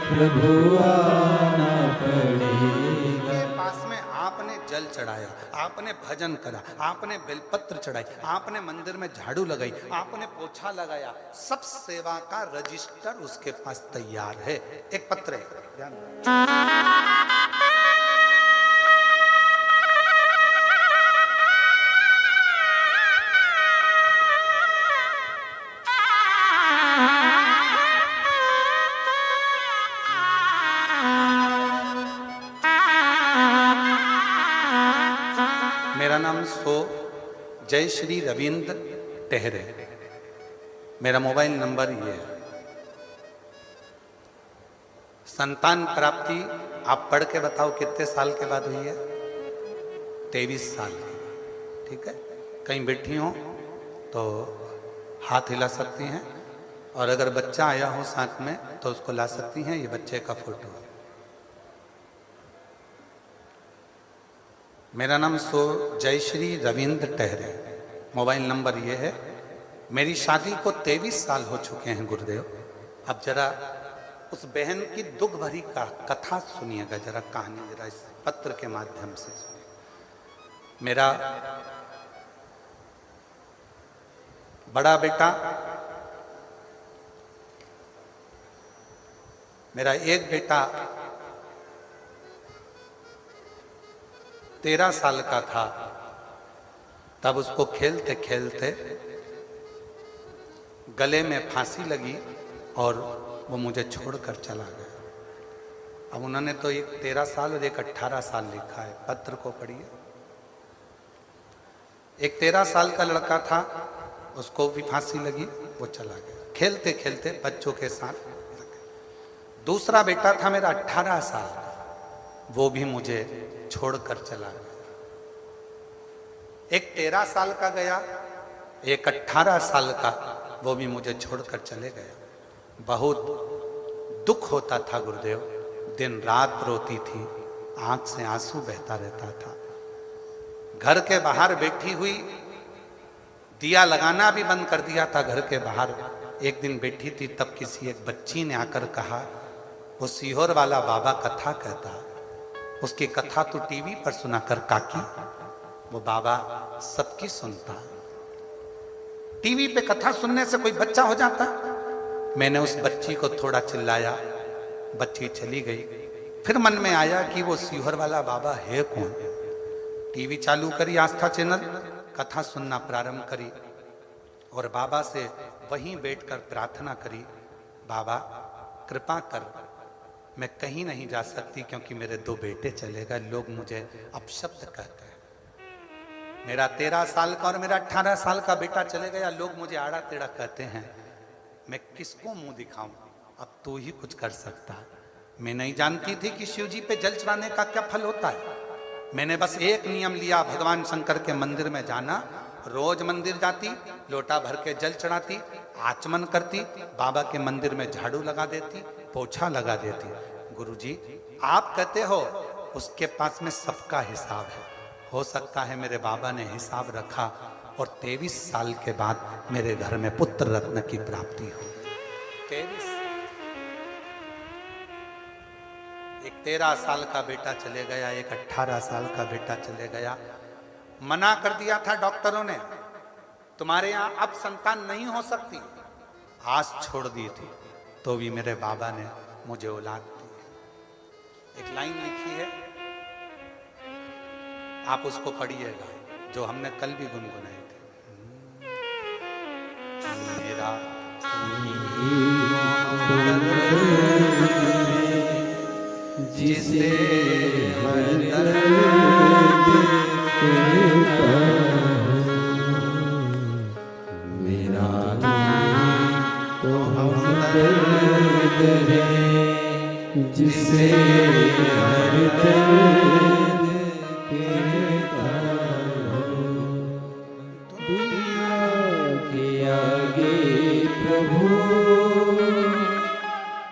प्रभु आना पड़ेगा। पास में आपने जल चढ़ाया, आपने भजन करा, आपने बेलपत्र चढ़ाई, आपने मंदिर में झाड़ू लगाई, आपने पोछा लगाया, सब सेवा का रजिस्टर उसके पास तैयार है। एक पत्र है, ध्यान दो। मेरा नाम सो जय श्री रविंद्र टेहरे, मेरा मोबाइल नंबर ये है। संतान प्राप्ति आप पढ़ के बताओ कितने साल के बाद हुई है? 23 साल की। ठीक है, कहीं बैठी हो तो हाथ हिला सकती हैं, और अगर बच्चा आया हो साथ में तो उसको ला सकती हैं। ये बच्चे का फोटो है। मेरा नाम सो जय श्री रविंद्र टेहरे, मोबाइल नंबर ये है। मेरी शादी को 23 साल हो चुके हैं गुरुदेव। अब जरा उस बहन की दुख भरी का कथा सुनिएगा, जरा कहानी जरा इस पत्र के माध्यम से सुनिए। मेरा बड़ा बेटा, मेरा एक बेटा 13 साल का था, तब उसको खेलते खेलते गले में फांसी लगी और वो मुझे छोड़कर चला गया। अब उन्होंने तो एक 13 साल और एक 18 साल लिखा है, पत्र को पढ़िए। एक 13 साल का लड़का था, उसको भी फांसी लगी, वो चला गया खेलते खेलते बच्चों के साथ। दूसरा बेटा था मेरा 18 साल का, वो भी मुझे छोड़कर चला गया। एक 13 साल का गया, एक 18 साल का, वो भी मुझे छोड़कर चले गया। बहुत दुख होता था गुरुदेव, दिन रात रोती थी, आंख से आंसू बहता रहता था। घर के बाहर बैठी हुई, दिया लगाना भी बंद कर दिया था घर के बाहर। एक दिन बैठी थी, तब किसी एक बच्ची ने आकर कहा, वो सीहोर वाला बाबा कथा कहता, उसकी कथा तो टीवी पर सुना कर काकी, वो बाबा सबकी सुनता। टीवी पे कथा सुनने से कोई बच्चा हो जाता? मैंने उस बच्ची को थोड़ा चिल्लाया, बच्ची चली गई। फिर मन में आया कि वो सीहोर वाला बाबा है कौन। टीवी चालू करी, आस्था चैनल, कथा सुनना प्रारंभ करी और बाबा से वहीं बैठकर प्रार्थना करी, बाबा कृपा कर, मैं कहीं नहीं जा सकती क्योंकि मेरे 2 बेटे चले गए, लोग मुझे अपशब्द कहते हैं। मेरा 13 साल का और मेरा 18 साल का बेटा चले गया, लोग मुझे आड़ा टेढ़ा कहते हैं, मैं किसको मुंह दिखाऊं? अब तू ही कुछ कर सकता है। मैं नहीं जानती थी कि शिव जी पे जल चढ़ाने का क्या फल होता है। मैंने बस एक नियम लिया, भगवान शंकर के मंदिर में जाना, रोज मंदिर जाती, लोटा भर के जल चढ़ाती, आचमन करती, बाबा के मंदिर में झाड़ू लगा देती, पोछा लगा देती। गुरुजी आप कहते हो उसके पास में सबका हिसाब है, हो सकता है मेरे बाबा ने हिसाब रखा और 23 साल के बाद मेरे घर में पुत्र रत्न की प्राप्ति हो गई। 23, एक 13 साल का बेटा चले गया, एक 18 साल का बेटा चले गया। मना कर दिया था डॉक्टरों ने, तुम्हारे यहां अब संतान नहीं हो सकती, आस छोड़ दी थी, तो भी मेरे बाबा ने मुझे औलाद दी। एक लाइन लिखी है, आप उसको पढ़िएगा, जो हमने कल भी गुनगुनाई थी। मेरा जिसे हर दर्द मेरा तो हमदर्द है, जिसे हर दर्द कहता हूँ। दुनिया के आगे प्रभु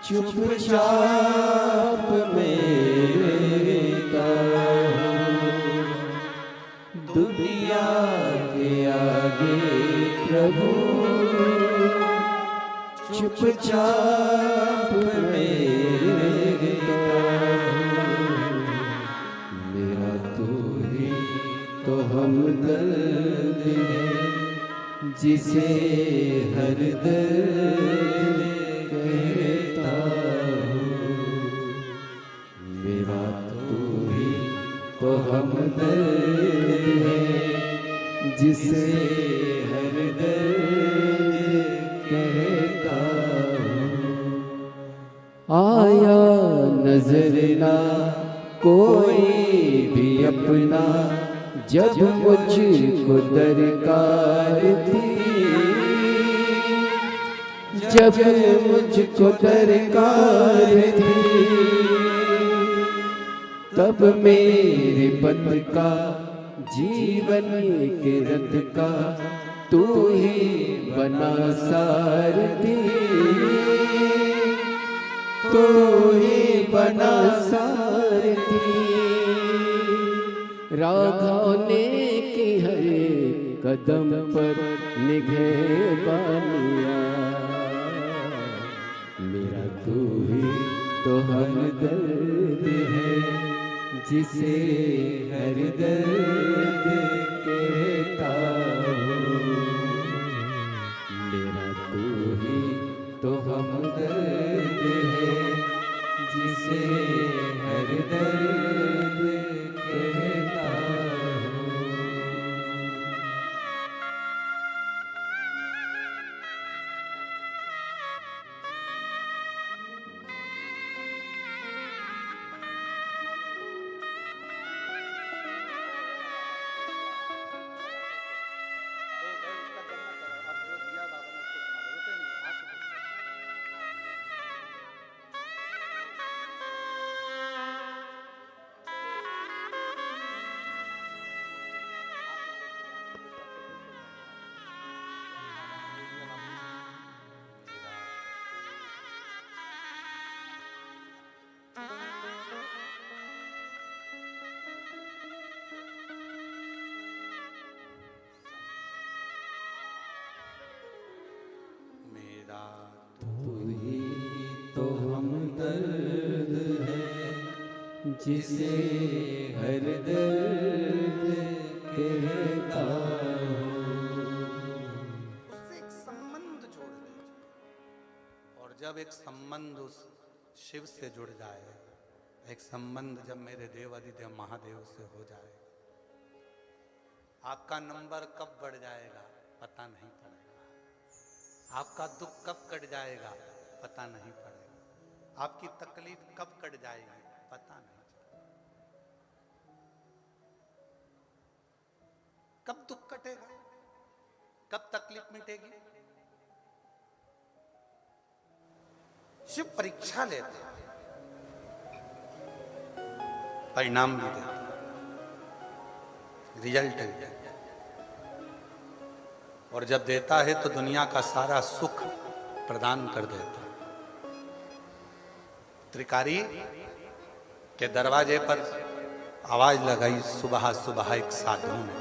चुपचाप मेरा हूँ। दुनिया के आगे प्रभु चुपचाप मेरा हूँ। मेरा तू ही तो हमदर्द है, जिसे हर दर्द कहता हूँ। मेरा तू ही तो हमदर्द है, जिसे हर दर्द कहता हूँ। आया नजर ना कोई भी अपना, जब मुझको दरकार थी, जब मुझको दरकार थी, तब मेरे पद का जीवन के रथ का तू ही बना सारथी, तू ही बना सारथी। राघव ने की हर कदम पर निगहबानिया, मेरा तू ही तो हमदर्द है, जिसे हर दर्द कहता हूँ। मेरा तू ही तो हमदर्द है, जिसे हर दर्द कहता हूँ। जिसे हर दर्द कहता हूँ। उससे एक संबंध जोड़ दीजिए, और जब एक संबंध उस शिव से जुड़ जाए, एक संबंध जब मेरे देवाधिदेव महादेव से हो जाए, आपका नंबर कब बढ़ जाएगा पता नहीं पड़ेगा, आपका दुख कब कट जाएगा पता नहीं पड़ेगा, आपकी तकलीफ कब कट जाएगी पता नहीं। कब दुख कटेगा, कब तकलीफ मिटेगी? शिव परीक्षा लेते, परिणाम भी देते, रिजल्ट भी देते। और जब देता है तो दुनिया का सारा सुख प्रदान कर देता है। त्रिकारी के दरवाजे पर आवाज लगाई सुबह सुबह एक साधु ने,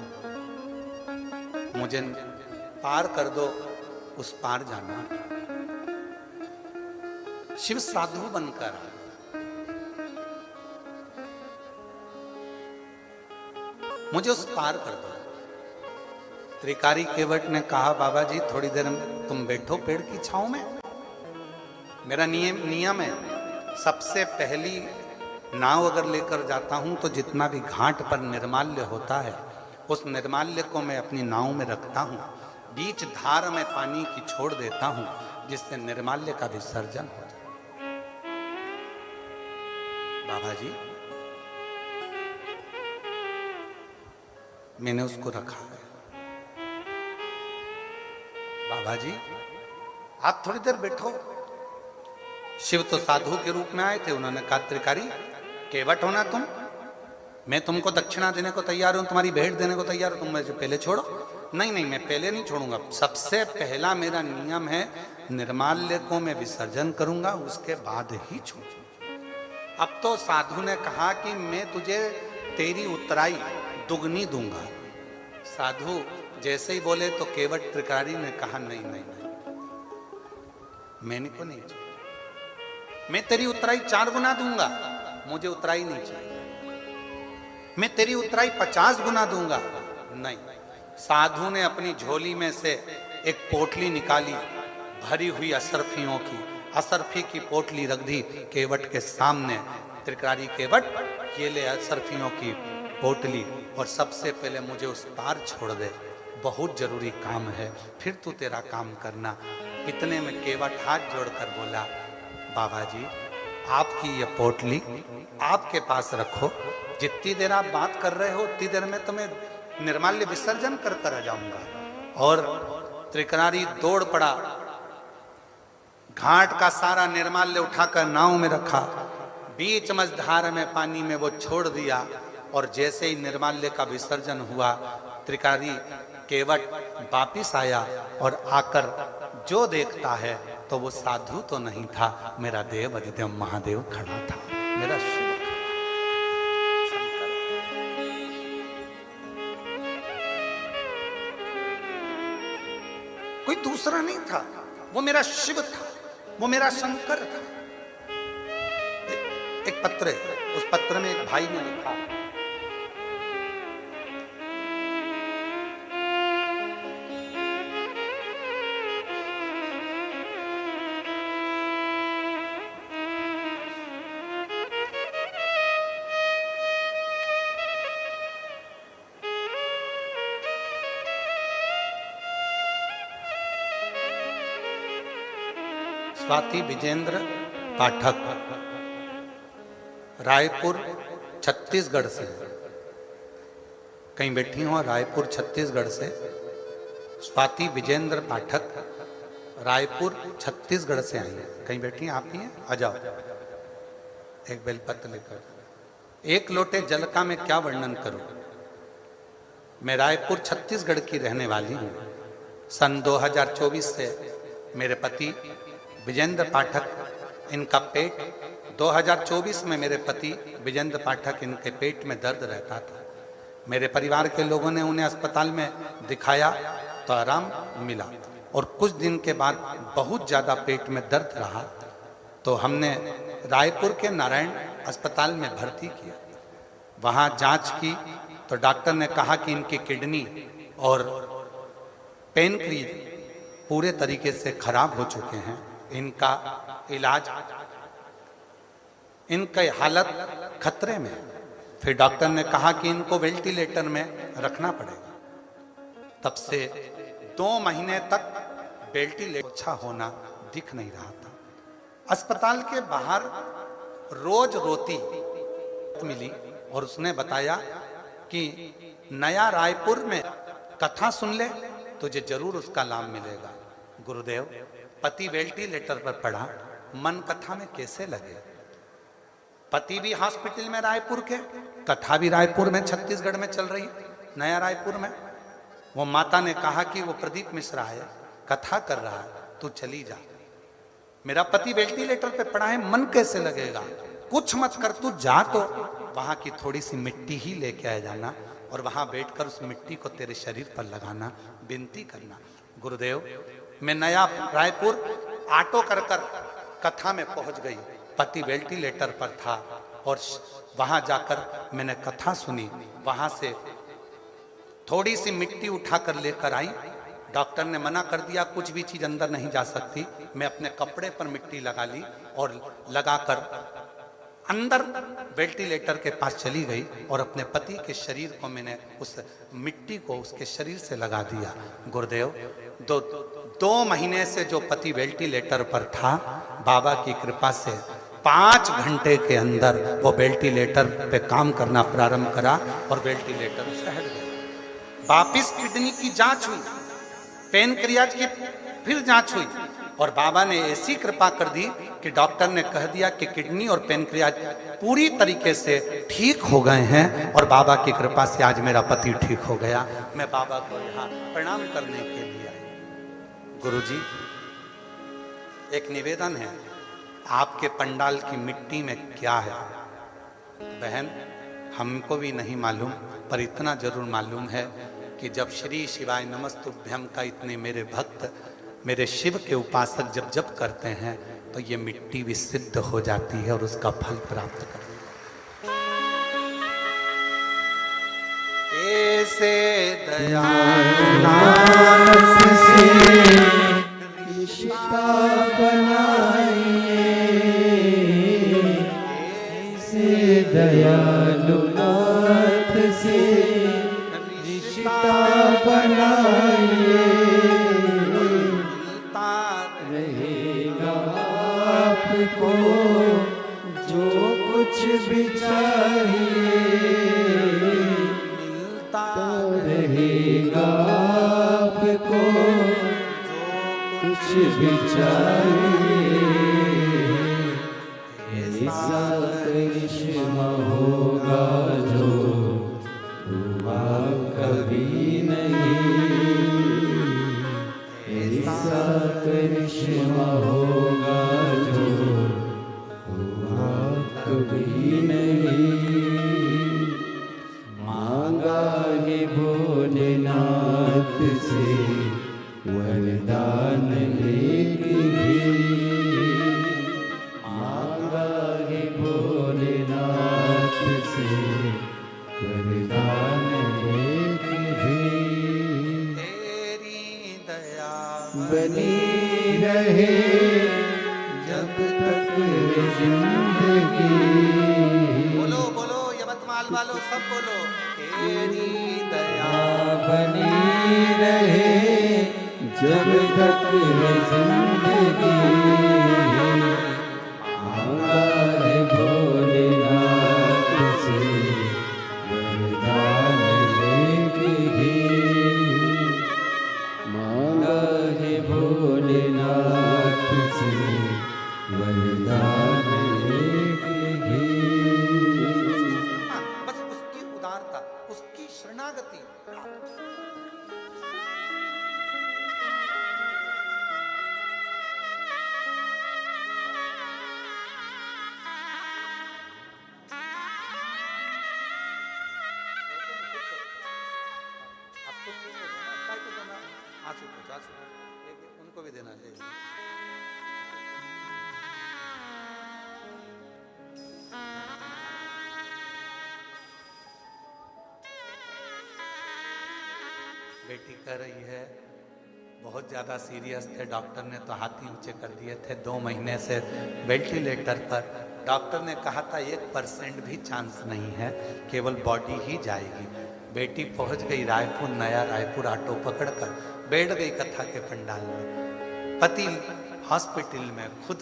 मुझे पार कर दो, उस पार जाना। शिव साधु बनकर आया। मुझे उस पार कर दो। त्रिकारी केवट ने कहा, बाबा जी थोड़ी देर तुम बैठो पेड़ की छांव में। मेरा नियम है, सबसे पहली नाव अगर लेकर जाता हूं तो जितना भी घाट पर निर्माल्य होता है उस निर्माल्य को मैं अपनी नाव में रखता हूं, बीच धार में पानी की छोड़ देता हूं जिससे निर्माल्य का विसर्जन हो जाए। बाबा जी मैंने उसको रखा है। बाबा जी आप थोड़ी देर बैठो। शिव तो साधु के रूप में आए थे। उन्होंने कहा, त्रिकारी केवट होना तुम, मैं तुमको दक्षिणा देने को तैयार हूं, तुम्हारी भेंट देने को तैयार हूं, तुम मुझे पहले छोड़ो। नहीं नहीं, मैं पहले नहीं छोड़ूंगा। सबसे पहला मेरा नियम है निर्माल्य को मैं विसर्जन करूंगा, उसके बाद ही छोड़ूंगा। अब तो साधु ने कहा कि मैं तुझे तेरी उतराई दुगनी दूंगा। साधु जैसे ही बोले तो केवट त्रिकारी ने कहा, नहीं नहीं नहीं, मैंने को नहीं चाहिए, मैं तेरी उतराई 4 गुना दूंगा, मुझे उतराई नहीं चाहिए। मैं तेरी उतराई 50 गुना दूंगा, नहीं। साधु ने अपनी झोली में से एक पोटली निकाली भरी हुई असरफियों की, असरफी की पोटली रख दी केवट के सामने। त्रिकारी केवट, ये ले असरफियों की पोटली और सबसे पहले मुझे उस पार छोड़ दे, बहुत जरूरी काम है, फिर तू तेरा काम करना। इतने में केवट हाथ जोड़कर बोला, बाबा जी आपकी ये पोटली आपके पास रखो, जितनी देर आप बात कर रहे हो उतनी देर में तुम्हें निर्माल्य विसर्जन कर कर आ जाऊंगा। और त्रिकारी दौड़ पड़ा, घाट का सारा निर्माल्य उठाकर नाव में रखा, बीच मझधार में पानी में वो छोड़ दिया। और जैसे ही निर्माल्य का विसर्जन हुआ, त्रिकारी केवट वापिस आया और आकर जो देखता है तो वो साधु तो नहीं था, मेरा देव अधिदेव महादेव खड़ा था, मेरा शिव। कोई दूसरा नहीं था, वो मेरा शिव था, वो मेरा शंकर था। एक पत्र है, उस पत्र में एक भाई ने लिखा, स्वाति विजेंद्र पाठक, रायपुर छत्तीसगढ़ से। कहीं बैठी हो, रायपुर छत्तीसगढ़ से स्वाति विजेंद्र पाठक रायपुर छत्तीसगढ़ से आई है। कहीं बैठी हैं आप ही हैं, आ जाओ। एक बेलपत्र लेकर, एक लोटे जल का मैं क्या वर्णन करूं। मैं रायपुर छत्तीसगढ़ की रहने वाली हूं। सन 2024 से मेरे पति विजेंद्र पाठक, इनका पेट 2024 में मेरे पति विजेंद्र पाठक, इनके पेट में दर्द रहता था। मेरे परिवार के लोगों ने उन्हें अस्पताल में दिखाया तो आराम मिला, और कुछ दिन के बाद बहुत ज़्यादा पेट में दर्द रहा तो हमने रायपुर के नारायण अस्पताल में भर्ती किया। वहाँ जांच की तो डॉक्टर ने कहा कि इनकी किडनी और पेनक्रियाज पूरे तरीके से खराब हो चुके हैं, इनका इलाज, इनकी हालत खतरे में। फिर डॉक्टर ने कहा कि इनको वेंटिलेटर में रखना पड़ेगा। तब से 2 महीने तक वेंटिलेटर अच्छा होना दिख नहीं रहा था। अस्पताल के बाहर रोज रोती मिली और उसने बताया कि नया रायपुर में कथा सुन ले, तुझे जरूर उसका लाभ मिलेगा। गुरुदेव, पति वेंटिलेटर पर पड़ा, मन कथा में कैसे लगे। पति भी हॉस्पिटल में रायपुर के, कथा भी रायपुर में छत्तीसगढ़ में चल रही, नया रायपुर में। वो माता ने कहा कि वो प्रदीप मिश्रा है, कथा कर रहा है, तू चली जा। मेरा पति वेंटिलेटर पे पड़ा है, मन कैसे लगेगा, कुछ मत कर, तू जा। तो वहां की थोड़ी सी मिट्टी ही लेके आ जाना और वहां बैठकर उस मिट्टी को तेरे शरीर पर लगाना, विनती करना। गुरुदेव, मैं नया रायपुर ऑटो कर कथा में पहुंच गई। पति वेंटिलेटर पर था और वहां जाकर मैंने कथा सुनी। वहां से थोड़ी सी मिट्टी उठाकर लेकर आई। डॉक्टर ने मना कर दिया, कुछ भी चीज अंदर नहीं जा सकती। मैं अपने कपड़े पर मिट्टी लगा ली और लगाकर अंदर वेंटिलेटर के पास चली गई और अपने पति के शरीर को मैंने उस मिट्टी को उसके शरीर से लगा दिया। गुरुदेव, दो महीने से जो पति वेंटिलेटर पर था, बाबा की कृपा से 5 घंटे के अंदर वो वेंटिलेटर पे काम करना प्रारंभ करा और वेंटिलेटर से हट गया। वापिस किडनी की जांच हुई, पेनक्रियाज की फिर जांच हुई और बाबा ने ऐसी कृपा कर दी कि डॉक्टर ने कह दिया कि किडनी और पेनक्रियाज पूरी तरीके से ठीक हो गए हैं और बाबा की कृपा से आज मेरा पति ठीक हो गया। मैं बाबा को यहाँ प्रणाम करने के लिए आई। गुरुजी, एक निवेदन है, आपके पंडाल की मिट्टी में क्या है? बहन, हमको भी नहीं मालूम, पर इतना जरूर मालूम है कि जब श्री शिवाय नमस्तुभ्यम का इतने मेरे भक्त, मेरे शिव के उपासक जब जप करते हैं तो ये मिट्टी भी सिद्ध हो जाती है और उसका फल प्राप्त करती है। ऐसे दयालुनाथ से रिश्ता बनाइए, ऐसे दयालुनाथ से रिश्ता बनाइए, रहेगा आपको जो कुछ भी चाहिए, मिलता रहेगा आपको कुछ भी चाहिए। ऐसा करिश्मा होगा जो हुआ कभी नहीं, ऐसा करिश्मा होगा जो हुआ कभी नहीं। मांगा है भोलेनाथ से वरदान लेके भी, मांगा है भोलेनाथ से वरदान लेके भी। तेरी दया बनी रहे जब तक जिंदगी, बोलो बोलो यवतमाल वालों, सब बोलो, तेरी दया बनी रहे जब तक जिंदगी। मांगा है भोलेनाथ से वरदान लेके भी, मांगा है भोलेनाथ से वरदान लेके भी। बस उसकी उदारता, उसकी शरणागति। उनको भी देना चाहिए। बेटी कर रही है, बहुत ज़्यादा सीरियस थे, डॉक्टर ने तो हाथ ही ऊंचे कर दिए थे। 2 महीने से वेंटिलेटर पर। डॉक्टर ने कहा था 1% भी चांस नहीं है, केवल बॉडी ही जाएगी। बेटी पहुंच गई रायपुर, नया रायपुर ऑटो पकड़कर बैठ गई कथा के पंडाल में। पति हॉस्पिटल में, खुद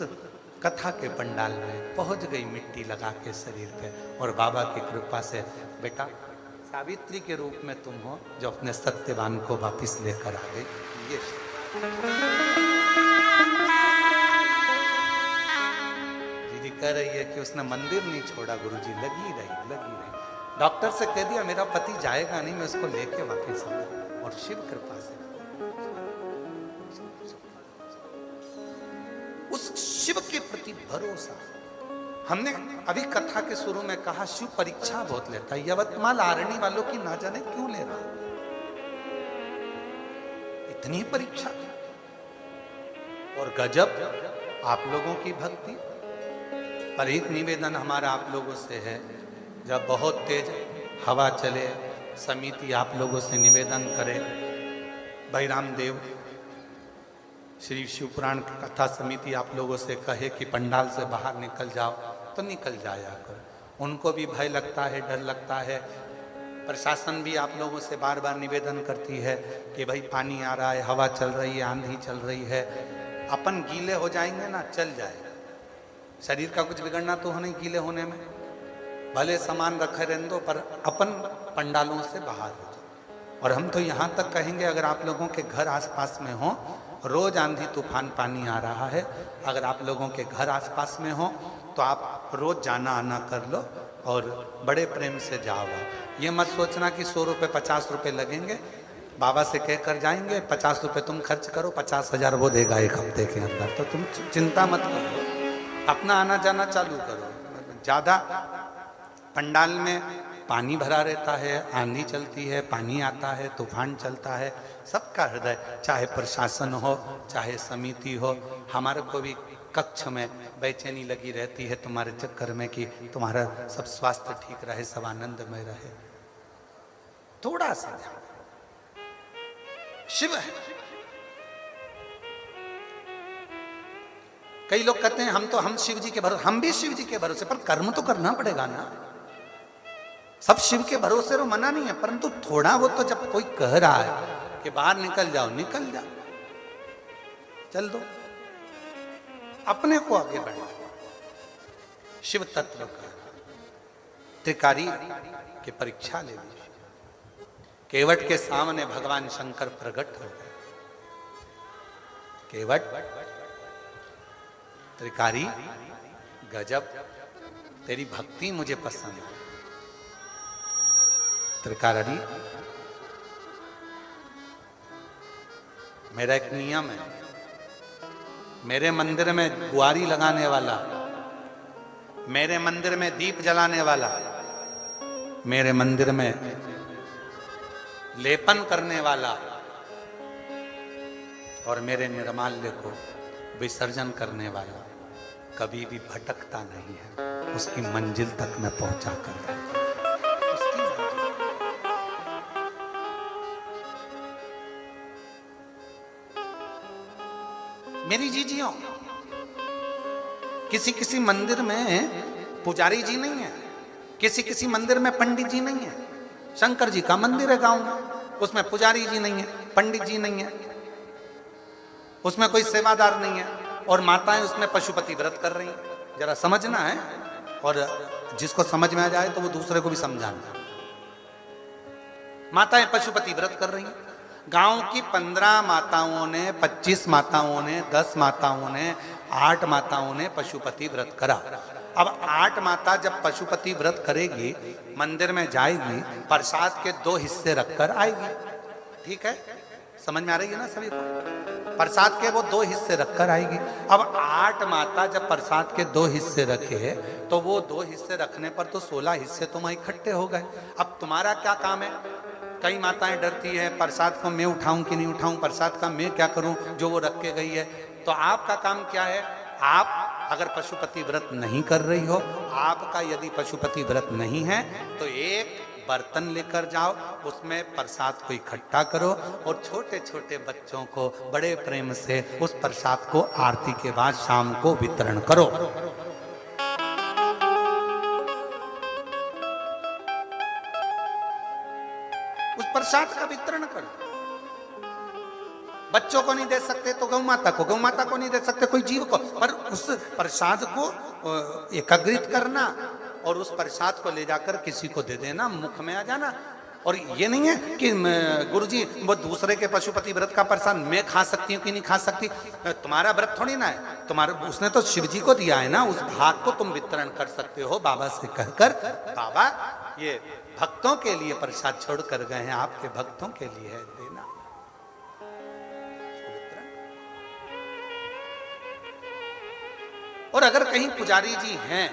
कथा के पंडाल में पहुंच गई मिट्टी लगा के शरीर पे। और बाबा की कृपा से बेटा सावित्री के रूप में तुम हो जो अपने सत्यवान को वापिस लेकर आ गई। ये दीदी कह रही है कि उसने मंदिर नहीं छोड़ा गुरुजी, लगी रही। डॉक्टर से कह दिया मेरा पति जाएगा नहीं, मैं उसको लेके वापस आऊंगा। और शिव कृपा से उस शिव के प्रति भरोसा। हमने अभी कथा के शुरू में कहा शिव परीक्षा बहुत लेता है। यवतमाल आरणी वालों की ना जाने क्यों ले रहा, इतनी परीक्षा। और गजब आप लोगों की भक्ति। पर एक निवेदन हमारा आप लोगों से है, जब बहुत तेज हवा चले, समिति आप लोगों से निवेदन करे, भाई रामदेव श्री शिवपुराण की कथा समिति आप लोगों से कहे कि पंडाल से बाहर निकल जाओ, तो निकल जाया करो। उनको भी भय लगता है, डर लगता है। प्रशासन भी आप लोगों से बार बार निवेदन करती है कि भाई पानी आ रहा है, हवा चल रही है, आंधी चल रही है, अपन गीले हो जाएंगे ना, चल जाएगा। शरीर का कुछ बिगड़ना तो हो नहीं गीले होने में, भले सामान रखे रहने दो, पर अपन पंडालों से बाहर हो जाए। और हम तो यहाँ तक कहेंगे, अगर आप लोगों के घर आसपास में हो, रोज आंधी तूफान पानी आ रहा है, अगर आप लोगों के घर आसपास में हो तो आप रोज जाना आना कर लो और बड़े प्रेम से जाओ। ये मत सोचना कि 100 रुपये 50 रुपये लगेंगे, बाबा से कहकर जाएंगे 50 रुपये तुम खर्च करो, 50,000 वो देगा एक हफ्ते के अंदर। तो तुम चिंता मत करो, अपना आना जाना चालू करो। ज़्यादा पंडाल में पानी भरा रहता है, आंधी चलती है, पानी आता है, तूफान चलता है, सबका हृदय, चाहे प्रशासन हो चाहे समिति हो, हमारे को भी कक्ष में बेचैनी लगी रहती है तुम्हारे चक्कर में कि तुम्हारा सब स्वास्थ्य ठीक रहे, सब आनंदमय रहे। थोड़ा सा ध्यान, शिव है। कई लोग कहते हैं हम शिव जी के भरोसे, हम भी शिव जी के भरोसे, पर कर्म तो करना पड़ेगा ना। सब शिव के भरोसे रो मना नहीं है, परंतु थोड़ा वो तो जब कोई कह रहा है कि बाहर निकल जाओ, निकल जाओ, चल दो, अपने को आगे बढ़ा। शिव तत्व का त्रिकारी की परीक्षा ले लीजिए। केवट के सामने भगवान शंकर प्रकट हो गए। केवट त्रिकारी, गजब, तेरी भक्ति मुझे पसंद है। त्रिकारी, मेरा एक नियम है, मेरे मंदिर में गुआरी लगाने वाला, मेरे मंदिर में दीप जलाने वाला, मेरे मंदिर में लेपन करने वाला और मेरे निर्माल्य को विसर्जन करने वाला कभी भी भटकता नहीं है, उसकी मंजिल तक मैं पहुंचा कर है। मेरी जीजियों, किसी किसी मंदिर में पुजारी जी नहीं है, किसी किसी मंदिर में पंडित जी नहीं है। शंकर जी का मंदिर है गांव में, उसमें पुजारी जी नहीं है, पंडित जी नहीं है, उसमें कोई सेवादार नहीं है, और माताएं उसमें पशुपति व्रत कर रही हैं। जरा समझना है, और जिसको समझ में आ जाए तो वो दूसरे को भी समझाना। माताएं पशुपति व्रत कर रही हैं। गांव की 15 माताओं ने, 25 माताओं ने, 10 माताओं ने, 8 माताओं ने पशुपति व्रत करा। अब 8 माता जब पशुपति व्रत करेगी, मंदिर में जाएगी, प्रसाद के 2 हिस्से रखकर आएगी। ठीक है, समझ में आ रही है ना सभी को? प्रसाद के वो 2 हिस्से रखकर आएगी। अब 8 माता जब प्रसाद के 2 हिस्से रखे, तो वो 2 हिस्से रखने पर तो 16 हिस्से तुम इकट्ठे हो गए। अब तुम्हारा क्या काम है? कई माताएं डरती है, प्रसाद को मैं उठाऊं कि नहीं उठाऊं, प्रसाद का मैं क्या करूं जो वो रख के गई है। तो आपका काम क्या है? आप अगर पशुपति व्रत नहीं कर रही हो, आपका यदि पशुपति व्रत नहीं है, तो एक बर्तन लेकर जाओ, उसमें प्रसाद को इकट्ठा करो और छोटे छोटे बच्चों को बड़े प्रेम से उस प्रसाद को आरती के बाद शाम को वितरण करो। उस प्रसाद का वितरण करो। बच्चों को नहीं दे सकते तो गौ माता को, गौ माता को नहीं दे सकते कोई जीव को, पर उस प्रसाद को एकत्रित करना और उस प्रसाद को ले जाकर किसी को दे देना, मुख में आ जाना। और ये नहीं है कि गुरुजी वो दूसरे के पशुपति व्रत का प्रसाद मैं खा सकती हूँ कि नहीं खा सकती, तुम्हारा व्रत थोड़ी ना है, तुम्हारे उसने तो शिव जी को दिया है ना, उस भाग को तुम वितरण कर सकते हो बाबा से कहकर, बाबा ये भक्तों के लिए प्रसाद छोड़ कर गए हैं, आपके भक्तों के लिए है देना। और अगर कहीं पुजारी जी हैं,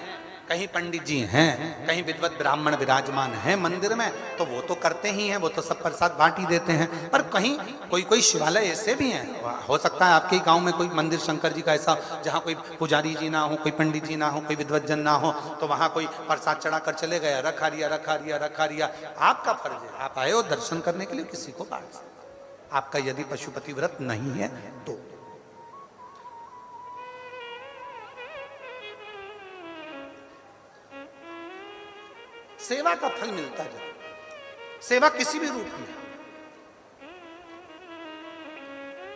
कहीं पंडित जी हैं, कहीं विद्वत ब्राह्मण विराजमान हैं मंदिर में, तो वो तो करते ही हैं, वो तो सब प्रसाद बांट ही देते हैं। पर कहीं कोई कोई शिवालय ऐसे भी हैं, हो सकता है आपके गांव में कोई मंदिर शंकर जी का ऐसा जहां कोई पुजारी जी ना हो, कोई पंडित जी ना हो, कोई विद्वत जन ना हो, तो वहां कोई प्रसाद चढ़ा कर चले गया, रखा रिया। आपका फर्ज है, आप आए हो दर्शन करने के लिए, किसी को बांट सकते। आपका यदि पशुपति व्रत नहीं है तो सेवा का फल मिलता जाए। सेवा किसी भी रूप में,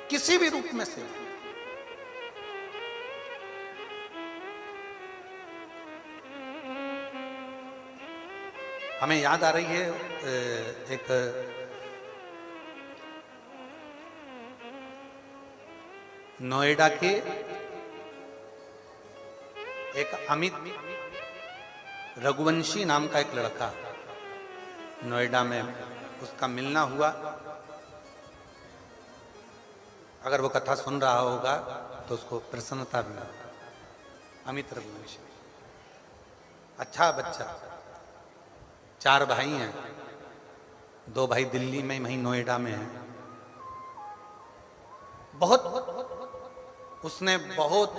किसी भी रूप में सेवा। हमें याद आ रही है एक नोएडा के एक अमित रघुवंशी नाम का एक लड़का, नोएडा में उसका मिलना हुआ। अगर वो कथा सुन रहा होगा तो उसको प्रसन्नता भी होगी। अमित रघुवंशी अच्छा बच्चा, 4 भाई हैं, 2 भाई दिल्ली में, वहीं नोएडा में हैं। उसने बहुत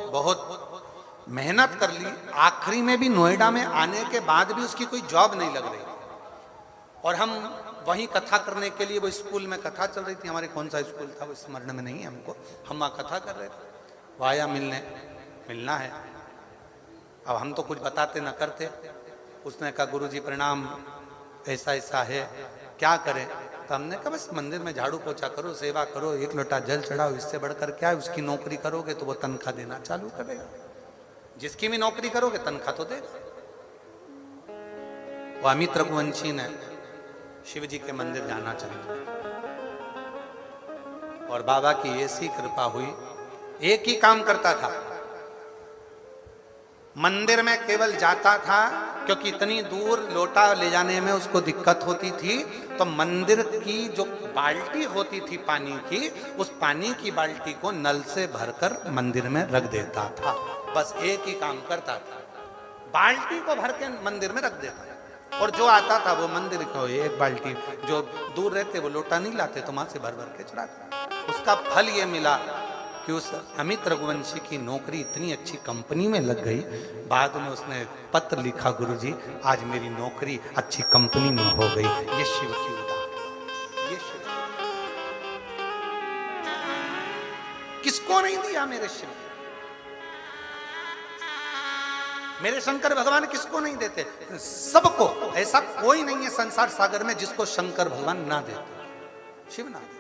मेहनत कर ली, आखिरी में भी नोएडा में आने के बाद भी उसकी कोई जॉब नहीं लग रही। और हम वहीं कथा करने के लिए, वो स्कूल में कथा चल रही थी, हमारे कौन सा स्कूल था वो स्मरण में नहीं है हमको, हम वहाँ कथा कर रहे थे। वो आया मिलना है। अब हम तो कुछ बताते ना करते। उसने कहा गुरुजी प्रणाम, ऐसा है, क्या करें? तो हमने कहा बस मंदिर में झाड़ू पोछा करो, सेवा करो, 1 लोटा जल चढ़ाओ, इससे बढ़कर क्या है। उसकी नौकरी करोगे तो वो तनख्वाह देना चालू करेगा, जिसकी भी नौकरी करोगे तनख्वाह तो देगा। वो अमित रघुवंशी ने शिव जी के मंदिर जाना चाहिए, और बाबा की ऐसी कृपा हुई, एक ही काम करता था, मंदिर में केवल जाता था, क्योंकि इतनी दूर लोटा ले जाने में उसको दिक्कत होती थी, तो मंदिर की जो बाल्टी होती थी पानी की, उस पानी की बाल्टी को नल से भरकर मंदिर में रख देता था। बस एक ही काम करता था, बाल्टी को भर के मंदिर में रख देता, और जो आता था वो मंदिर को 1 बाल्टी, जो दूर रहते वो लोटा नहीं लाते, तो वहां से भर भर के चढ़ाता। उसका फल ये मिला कि उस अमित रघुवंशी की नौकरी इतनी अच्छी कंपनी में लग गई। बाद में उसने पत्र लिखा, गुरुजी आज मेरी नौकरी अच्छी कंपनी में हो गई। ये शिव की उदाहरण, ये शिव किसको नहीं दिया मेरे शिव, मेरे शंकर भगवान किसको नहीं देते? सबको। ऐसा कोई नहीं है संसार सागर में जिसको शंकर भगवान ना देते, शिव ना देते।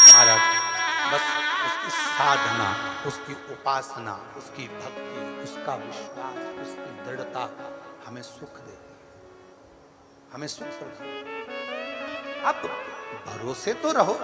महाराज बस उसकी साधना, उसकी उपासना, उसकी भक्ति, उसका विश्वास, उसकी दृढ़ता हमें सुख देती, हमें सुख देती। आप भरोसे तो रहो।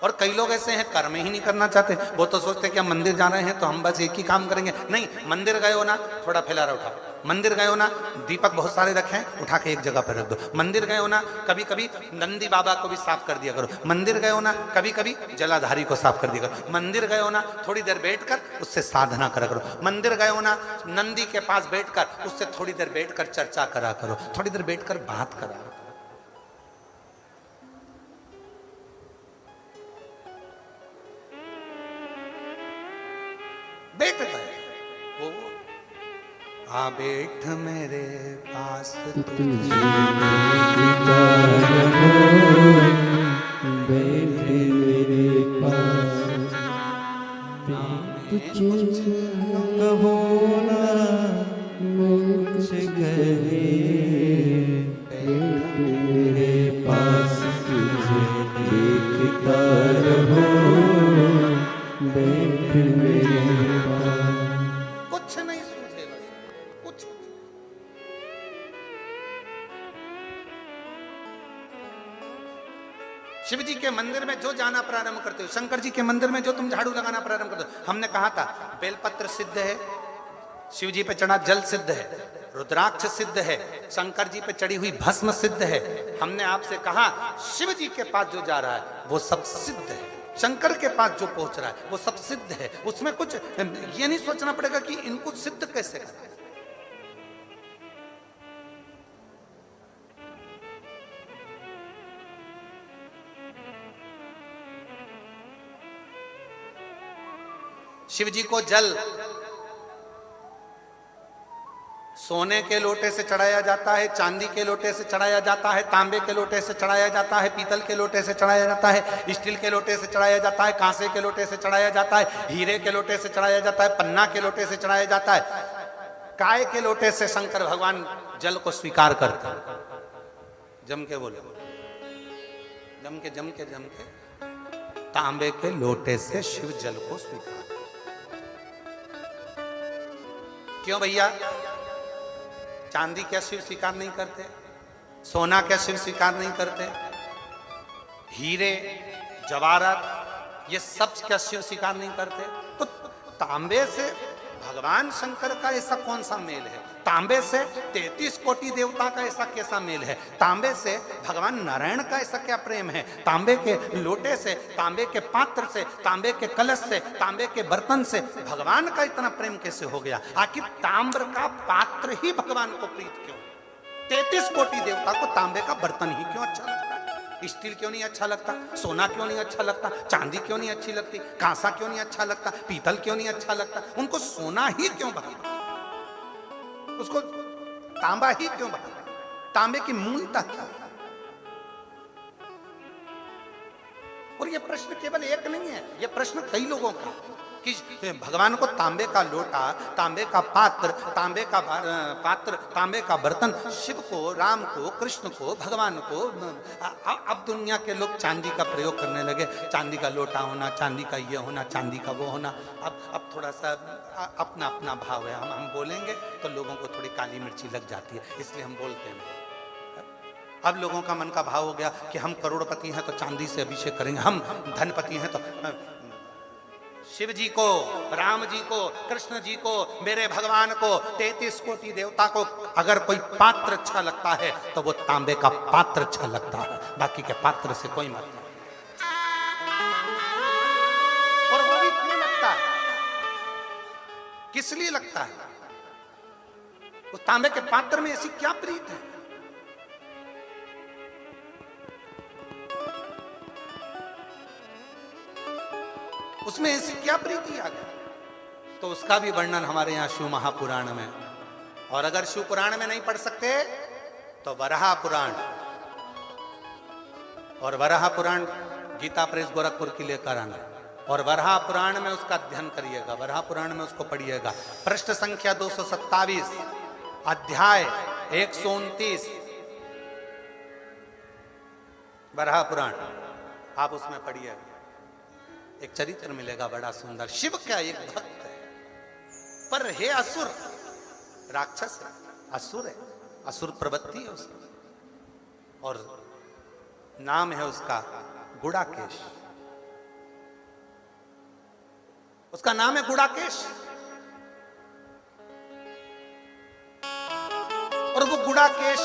और कई लोग ऐसे हैं कर्म ही नहीं करना चाहते, वो तो सोचते कि हम मंदिर जा रहे हैं तो हम बस एक ही काम करेंगे। नहीं, मंदिर गए हो ना, थोड़ा फैलारा उठाओ। मंदिर गए हो ना, दीपक बहुत सारे रखे हैं, उठा के एक जगह पर रख दो। मंदिर गए हो ना, कभी कभी नंदी बाबा को भी साफ कर दिया करो। मंदिर गए हो ना, कभी कभी जलाधारी को साफ कर दिया करो। मंदिर गए हो ना, थोड़ी देर बैठकर उससे साधना करा करो। मंदिर गए हो ना, नंदी के पास बैठकर उससे थोड़ी देर बैठकर चर्चा करा करो, थोड़ी देर बैठकर बात करा। बैठ गए वो, आ बैठ मेरे पास बैठ मेरे पास, कुछ कहो ना मुझसे कहे, बैठ मेरे पास तुझे देखता रहो, बैठ मेरे पास। कुछ शिव जी के मंदिर में जो जाना प्रारंभ करते हो, शंकर जी के मंदिर में जो तुम झाड़ू लगाना प्रारंभ करते हो, हमने कहा था बेलपत्र सिद्ध है, शिव जी पे चढ़ा जल सिद्ध है, रुद्राक्ष सिद्ध है, शंकर जी पे चढ़ी हुई भस्म सिद्ध है। हमने आपसे कहा शिव जी के पास जो जा रहा है वो सब सिद्ध है, शंकर के पास जो पहुंच रहा है वो सब सिद्ध है। उसमें कुछ ये नहीं सोचना पड़ेगा कि इनको सिद्ध कैसे करें। शिव जी को जल सोने के लोटे से चढ़ाया जाता है, चांदी के लोटे से चढ़ाया जाता है, तांबे के लोटे से चढ़ाया जाता है, पीतल के लोटे से चढ़ाया जाता है, स्टील के लोटे से चढ़ाया जाता है, कांसे के लोटे से चढ़ाया जाता है, हीरे के लोटे से चढ़ाया जाता है, पन्ना के लोटे से चढ़ाया जाता है। काय के लोटे से शंकर भगवान जल को स्वीकार करते हैं। जम के बोले, जम के तांबे के लोटे से शिव जल को स्वीकार। क्यों भैया? चांदी क्या शिव स्वीकार नहीं करते? सोना क्या शिव स्वीकार नहीं करते? हीरे जवाहरात ये सब क्या शिव स्वीकार नहीं करते? तो तांबे से भगवान शंकर का ऐसा कौन सा मेल है? तांबे से 33 कोटि देवता का ऐसा कैसा मेल है? तांबे से भगवान नारायण का ऐसा क्या प्रेम है? तांबे के लोटे से, तांबे के पात्र से, तांबे के कलश से, तांबे के बर्तन से भगवान का इतना प्रेम कैसे हो गया? आखिर ताम्र का पात्र ही भगवान को प्रीत क्यों? 33 कोटि देवता को तांबे का बर्तन ही क्यों अच्छा लगता है? स्टील क्यों नहीं अच्छा लगता? सोना क्यों नहीं अच्छा लगता? चांदी क्यों नहीं अच्छी लगती? कांसा क्यों नहीं अच्छा लगता? पीतल क्यों नहीं अच्छा लगता? उनको सोना ही क्यों भाता? उसको तांबा ही क्यों भाता? तांबे की मूलता क्या है? और ये प्रश्न केवल एक नहीं है, ये प्रश्न कई लोगों का कि भगवान को तांबे का लोटा, तांबे का पात्र, तांबे का बर्तन, शिव को, राम को, कृष्ण को, भगवान को। अब दुनिया के लोग चांदी का प्रयोग करने लगे, चांदी का लोटा होना, चांदी का ये होना, चांदी का वो होना। अब थोड़ा सा अपना अपना भाव है, हम बोलेंगे तो लोगों को थोड़ी काली मिर्ची लग जाती है, इसलिए हम बोलते हैं। अब लोगों का मन का भाव हो गया कि हम करोड़पति हैं तो चांदी से अभिषेक करेंगे, हम धनपति हैं तो शिव जी को, राम जी को, कृष्ण जी को, मेरे भगवान को, 33 कोटि देवता को अगर कोई पात्र अच्छा लगता है तो वो तांबे का पात्र अच्छा लगता है, बाकी के पात्र से कोई मतलब नहीं। और वो भी क्यों लगता है? किस लिए लगता है? उस तांबे के पात्र में ऐसी क्या प्रीत है? उसमें ऐसी क्या प्रीति आ गई? तो उसका भी वर्णन हमारे यहाँ शिव महापुराण में। और अगर शिव पुराण में नहीं पढ़ सकते तो वराह पुराण, और वराह पुराण गीता प्रेस गोरखपुर की लेकर आना, और वराह पुराण में उसका अध्ययन करिएगा, वराह पुराण में उसको पढ़िएगा। पृष्ठ संख्या 227, अध्याय 129, वराह पुराण आप उसमें पढ़िएगा। एक चरित्र मिलेगा बड़ा सुंदर। शिव क्या एक भक्त है, पर हे असुर, राक्षस है, असुर है, असुर प्रवृत्ति है उसकी, और नाम है उसका गुड़ाकेश। उसका नाम है गुड़ाकेश, और वो गुड़ाकेश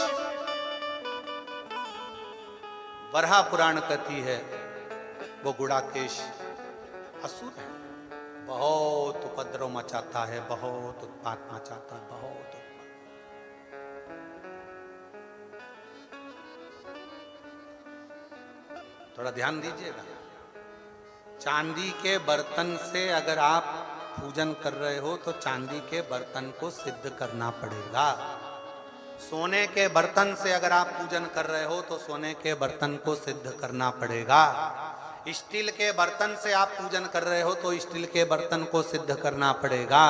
वराह पुराण कहती है वो गुड़ाकेश असुर है, बहुत उपद्रव मचाता है, बहुत उत्पात मचाता है, बहुत थोड़ा ध्यान दीजिएगा। चांदी के बर्तन से अगर आप पूजन कर रहे हो तो चांदी के बर्तन को सिद्ध करना पड़ेगा। सोने के बर्तन से अगर आप पूजन कर रहे हो तो सोने के बर्तन को सिद्ध करना पड़ेगा। स्टील के बर्तन से आप पूजन कर रहे हो तो स्टील के बर्तन को सिद्ध करना पड़ेगा।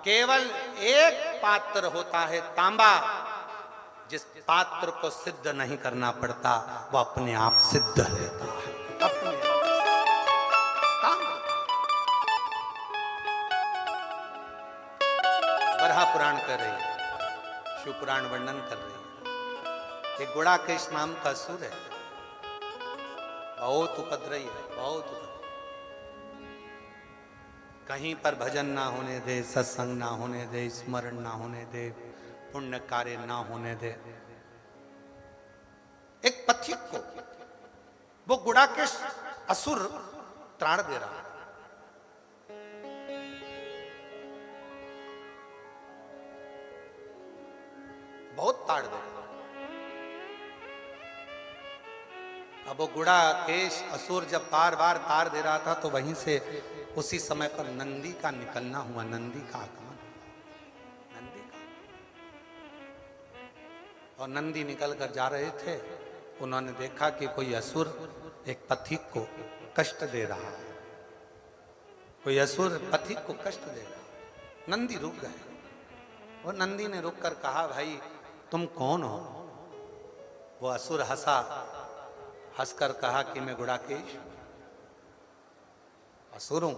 केवल एक पात्र होता है तांबा, जिस पात्र को सिद्ध नहीं करना पड़ता वो अपने आप सिद्ध रहता है, अपने आप। वराह पुराण कर रही है, शिव पुराण वर्णन कर रही है। एक गुड़ाकेश नाम का असुर है, बहुत उपद्रवी है, बहुत उपद्रवी। कहीं पर भजन ना होने दे, सत्संग ना होने दे, स्मरण ना होने दे, पुण्य कार्य ना होने दे। एक पथिक को वो गुड़ाकेश असुर त्राण दे रहा है। बहुत ताड़ दे रहा। अब वो गुड़ाकेश असुर जब बार बार तार दे रहा था तो वहीं से उसी समय पर नंदी का निकलना हुआ, नंदी का आगमन, नंदी का। और नंदी निकल कर जा रहे थे। उन्होंने देखा कि कोई असुर एक पथिक को कष्ट दे रहा है, कोई असुर पथिक को कष्ट दे रहा है। नंदी रुक गए। वो नंदी ने रुक कर कहा, भाई तुम कौन हो? वो असुर हंसा, हंसकर कहा कि मैं गुड़ाकेश असुर हूं,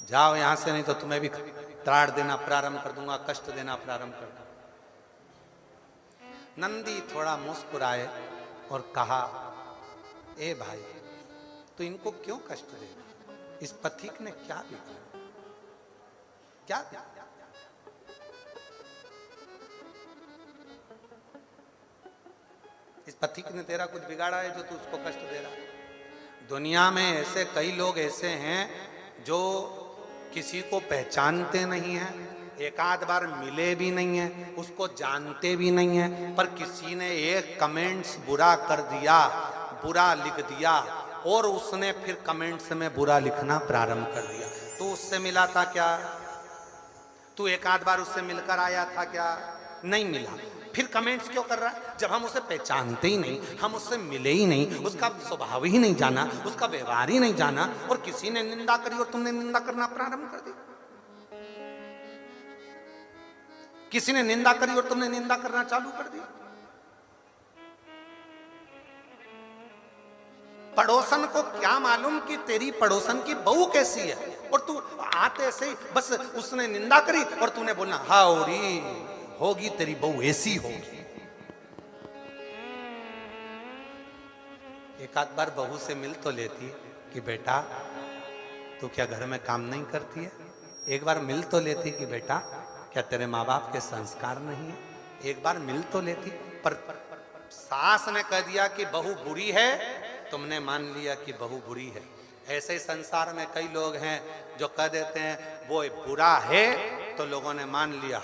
जाओ यहां से, नहीं तो तुम्हें भी त्राण देना प्रारंभ कर दूंगा, कष्ट देना प्रारंभ कर दूंगा। नंदी थोड़ा मुस्कुराए और कहा, ए भाई तू इनको क्यों कष्ट दे रहा? इस पथिक ने क्या बिगाड़ा? क्या बिगाड़ा? इस पथिक ने तेरा कुछ बिगाड़ा है जो तू उसको कष्ट दे रहा है? दुनिया में ऐसे कई लोग ऐसे हैं जो किसी को पहचानते नहीं हैं, एक आध बार मिले भी नहीं हैं, उसको जानते भी नहीं हैं, पर किसी ने एक कमेंट्स बुरा कर दिया, बुरा लिख दिया और उसने फिर कमेंट्स में बुरा लिखना प्रारंभ कर दिया। तो उससे मिला था क्या? तू एक आध बार उससे मिलकर आया था क्या? नहीं मिला। फिर कमेंट्स क्यों कर रहा है? जब हम उसे पहचानते ही नहीं, हम उससे मिले ही नहीं, उसका स्वभाव ही नहीं जाना, उसका व्यवहार ही नहीं जाना, और किसी ने निंदा करी और तुमने निंदा करना प्रारंभ कर दी। किसी ने निंदा करी और तुमने निंदा करना चालू कर दी। पड़ोसन को क्या मालूम कि तेरी पड़ोसन की बहू कैसी है, और तू आते से ही बस उसने निंदा करी और तूने बोलना हाउरी होगी तेरी बहू ऐसी होगी। एक आध बार बहू से मिल तो लेती कि बेटा तू क्या घर में काम नहीं करती है? एक बार मिल तो लेती कि बेटा क्या तेरे माँ बाप के संस्कार नहीं है? एक बार मिल तो लेती। पर सास ने कह दिया कि बहू बुरी है, तुमने मान लिया कि बहू बुरी है। ऐसे ही संसार में कई लोग हैं जो कह देते हैं वो बुरा है, तो लोगों ने मान लिया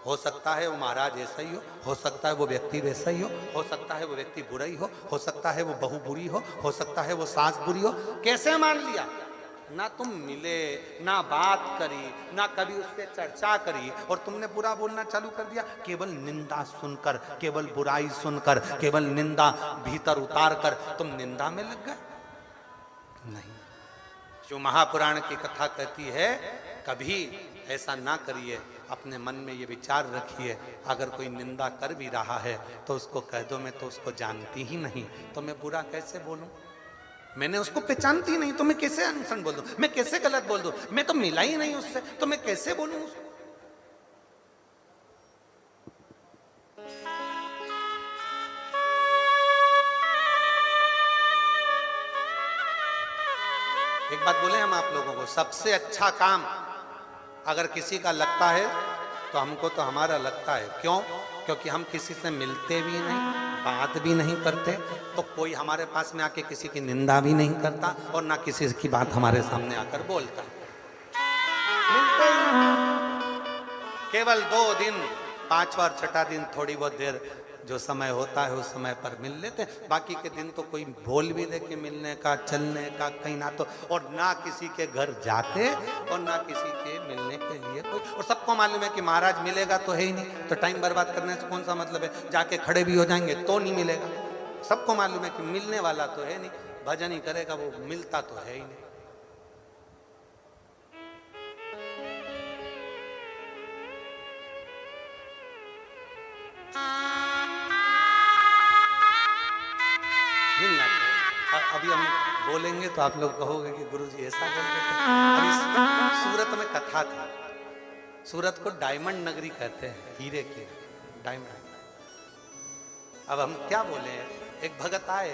हो सकता है वो महाराज ऐसा ही हो सकता है वो व्यक्ति वैसा ही हो सकता है वो व्यक्ति बुरा ही हो सकता है वो बहू बुरी हो सकता है वो सास बुरी हो। कैसे मान लिया? ना तुम मिले, ना बात करी, ना कभी उससे चर्चा करी, और तुमने बुरा बोलना चालू कर दिया। केवल निंदा सुनकर, केवल बुराई सुनकर, केवल निंदा भीतर उतार कर तुम निंदा में लग गए। नहीं, जो महापुराण की कथा कहती है कभी ऐसा ना करिए। अपने मन में ये विचार रखिए, अगर कोई निंदा कर भी रहा है तो उसको कह दो मैं तो उसको जानती ही नहीं, तो मैं बुरा कैसे बोलूं? मैंने उसको पहचानती नहीं तो मैं कैसे अनसन बोल दूं? मैं कैसे गलत बोल दूं? मैं तो मिला ही नहीं उससे, तो मैं कैसे बोलूं उसको? एक बात बोले हम आप लोगों को, सबसे अच्छा काम अगर किसी का लगता है तो हमको तो हमारा लगता है। क्यों? क्योंकि हम किसी से मिलते भी नहीं, बात भी नहीं करते, तो कोई हमारे पास में आके किसी की निंदा भी नहीं करता और ना किसी की बात हमारे सामने आकर बोलता। मिलते ही नहीं। केवल 2 दिन, 5वां और 6ठा दिन थोड़ी बहुत देर जो समय होता है उस समय पर मिल लेते, बाकी के दिन तो कोई बोल भी दे के मिलने का, चलने का कहीं ना, तो और ना किसी के घर जाते और ना किसी के मिलने के लिए कोई। और सबको मालूम है कि महाराज मिलेगा तो है ही नहीं, तो टाइम बर्बाद करने से कौन सा मतलब है? जाके खड़े भी हो जाएंगे तो नहीं मिलेगा। सबको मालूम है कि मिलने वाला तो है नहीं, भजन ही करेगा वो, मिलता तो है ही नहीं। अभी हम बोलेंगे तो आप लोग कहोगे कि गुरुजी ऐसा बोलते थे। अभी सूरत में कथा थी, सूरत को डायमंड नगरी कहते हैं, हीरे के डायमंड। अब हम क्या बोले? एक भगत आए,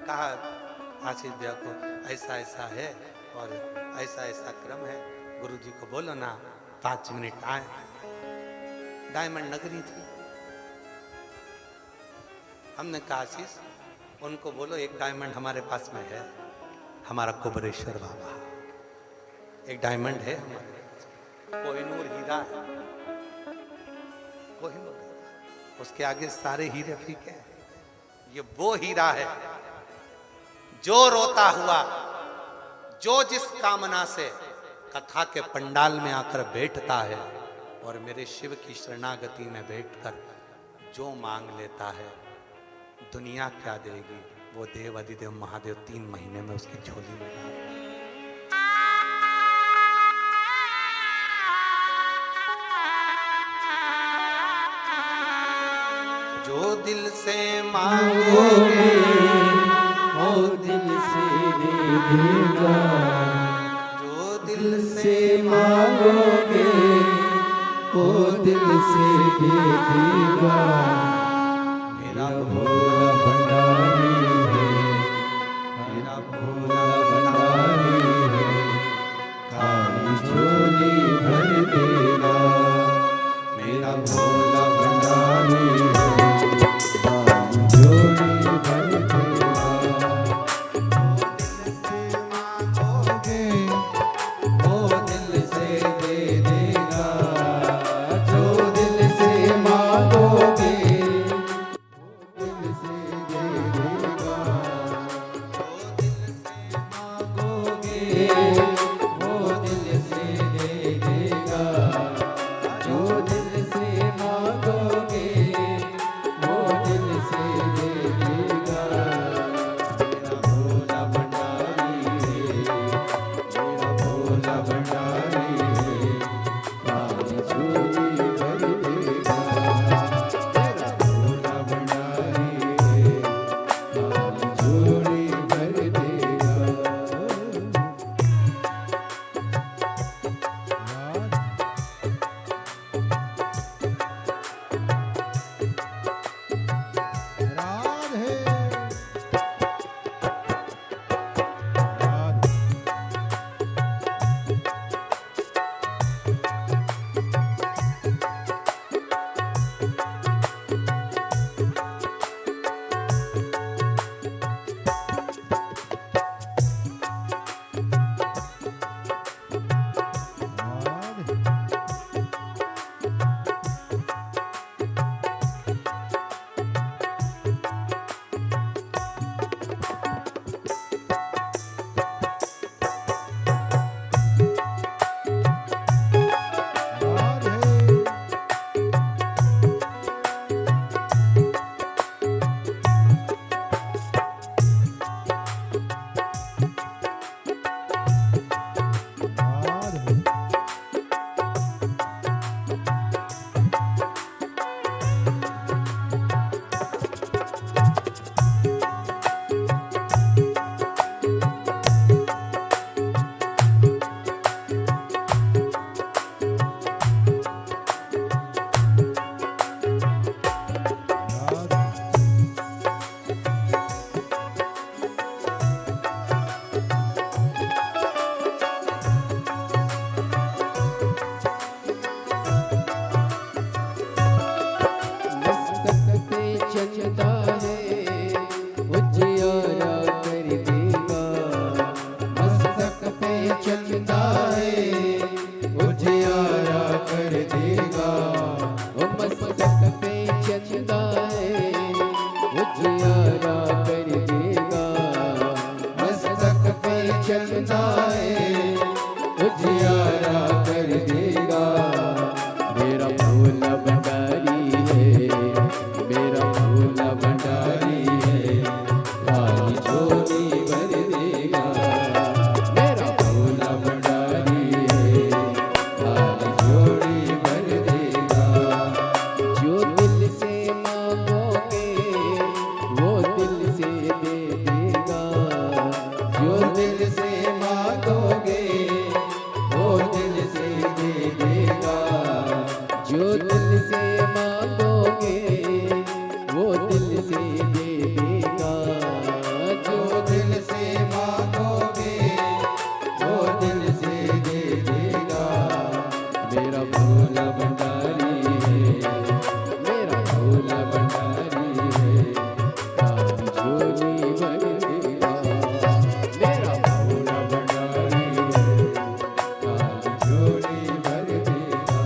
कहा आशीष दिया को ऐसा ऐसा है और ऐसा ऐसा क्रम है, गुरुजी को बोलो ना 5 मिनट आए। डायमंड नगरी थी। हमने कहा आशीष उनको बोलो एक डायमंड हमारे पास में है, हमारा कुबरेश्वर बाबा, एक डायमंड है हमारे, कोहिनूर हीरा है, कोहिनूर हीरा। उसके आगे सारे हीरे फीके हैं। ये वो हीरा है जो रोता हुआ, जो जिस कामना से कथा के पंडाल में आकर बैठता है और मेरे शिव की शरणागति में बैठकर जो मांग लेता है, दुनिया क्या देगी वो देव अधिदेव महादेव 3 महीने में उसकी झोली में डाल। जो दिल से मांगोगे वो दिल से दे देगा, जो दिल से मांगोगे वो दिल से दे देगा। मेरा भोला भंडारी है, मेरा भोला भंडारी है, खाली झोली भर देगा। मेरा भोला भंडारी है, खाली झोली भर देगा। वो दिल से दे देगा, जो दिल से मांगोगे दिल से से दे देगा, जो दिल से मांगोगे वो दिल से दे देगा। मेरा भोला भंडारी है, मेरा भोला भंडारी है, खाली झोली भर देगा। मेरा भोला भंडारी है, खाली झोली भर देगा।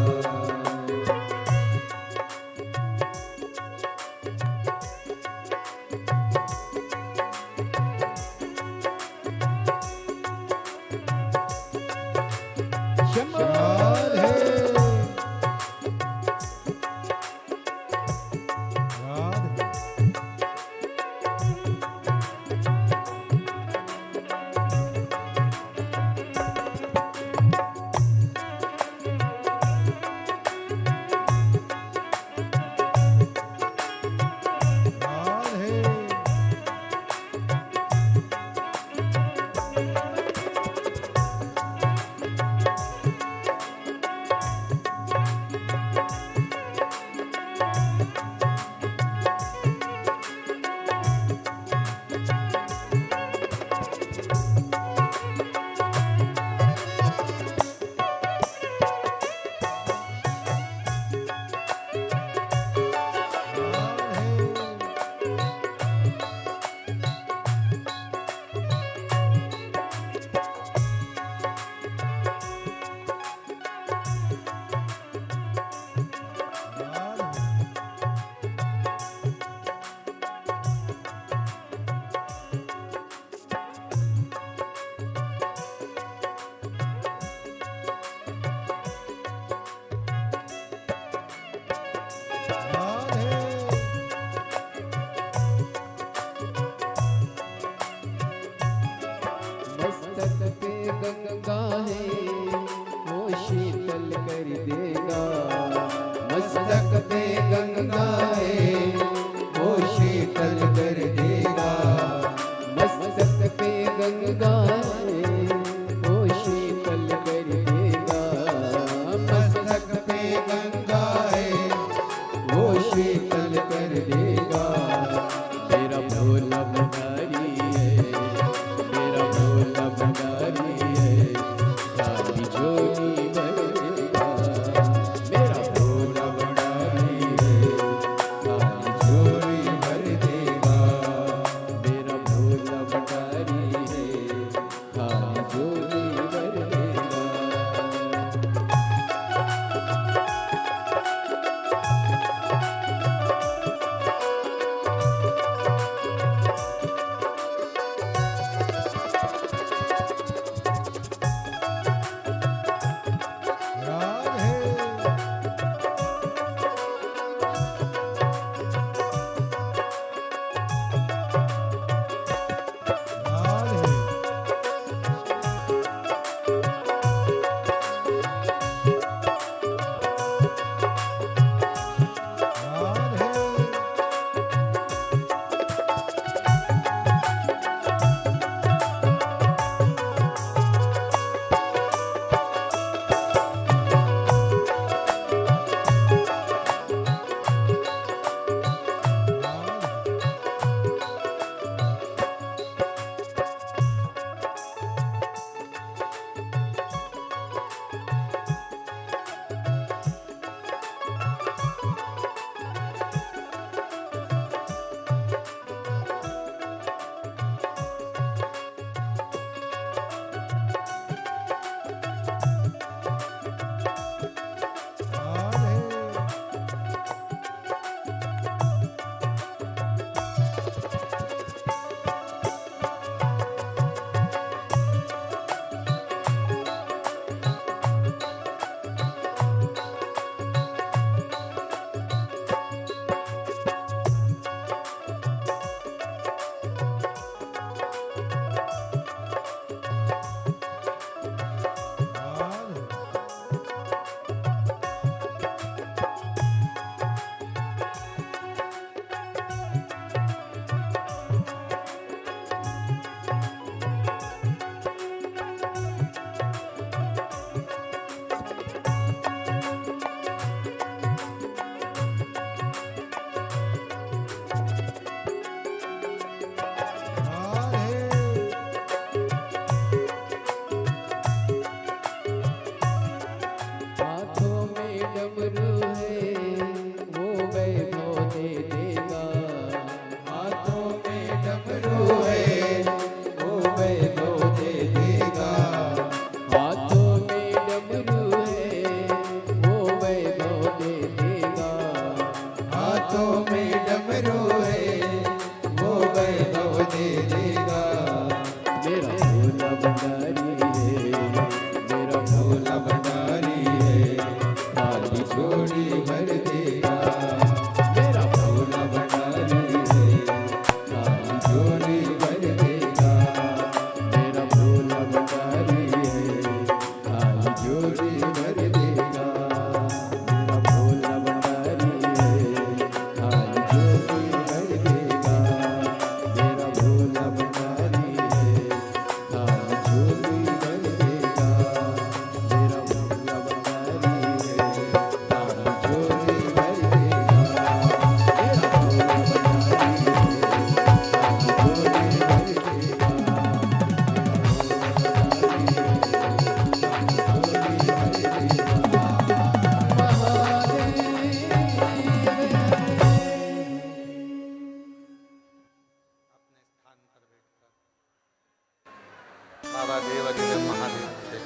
बाबा देव अधिदेव महादेव से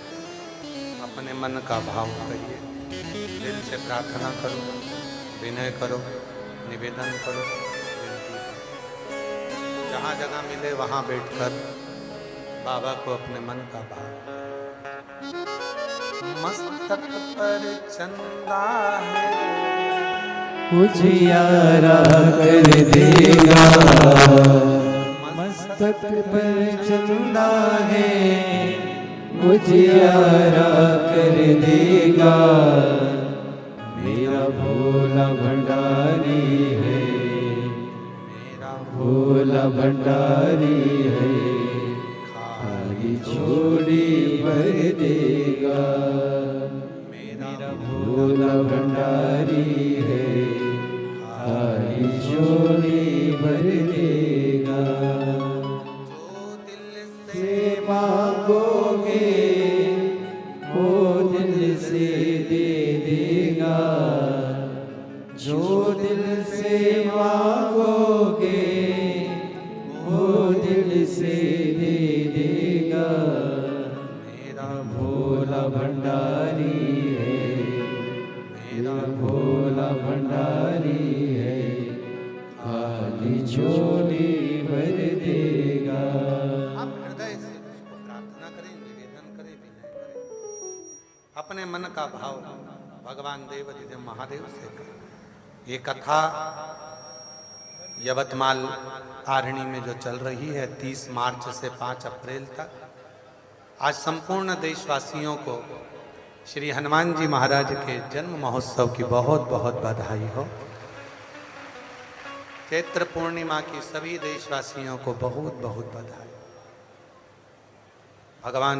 अपने मन का भाव कहिए, दिल से प्रार्थना करो, विनय करो, निवेदन करो, विनती करो। जहाँ जगह मिले वहाँ बैठकर बाबा को अपने मन का भाव। मस्तक पर चंदा है उजियारा कर देगा, मस्तक पर चंदा है उजियारा कर देगा। मेरा भोला भंडारी है, मेरा भोला भंडारी है, खाली झोली भर देगा। मेरा भोला भंडारी है, खाली झोली भर देगा। जो दिल से मांगोगे वो दिल से दे देगा, जो दिल से मांगोगे वो दिल से दे देगा। मेरा भोला भंडारी है, मेरा भोला भंडारी है, खाली झोली भर देगा। आप हृदय से उसको प्रार्थना करें, निवेदन करें, विनय करें, अपने मन का भाव भगवान देव अधिदेव महादेव से करें। ये कथा यवतमाल आरणी में जो चल रही है 30 मार्च से 5 अप्रैल तक, आज संपूर्ण देशवासियों को श्री हनुमान जी महाराज के जन्म महोत्सव की बहुत बहुत बधाई हो। चैत्र पूर्णिमा की सभी देशवासियों को बहुत बहुत बधाई। भगवान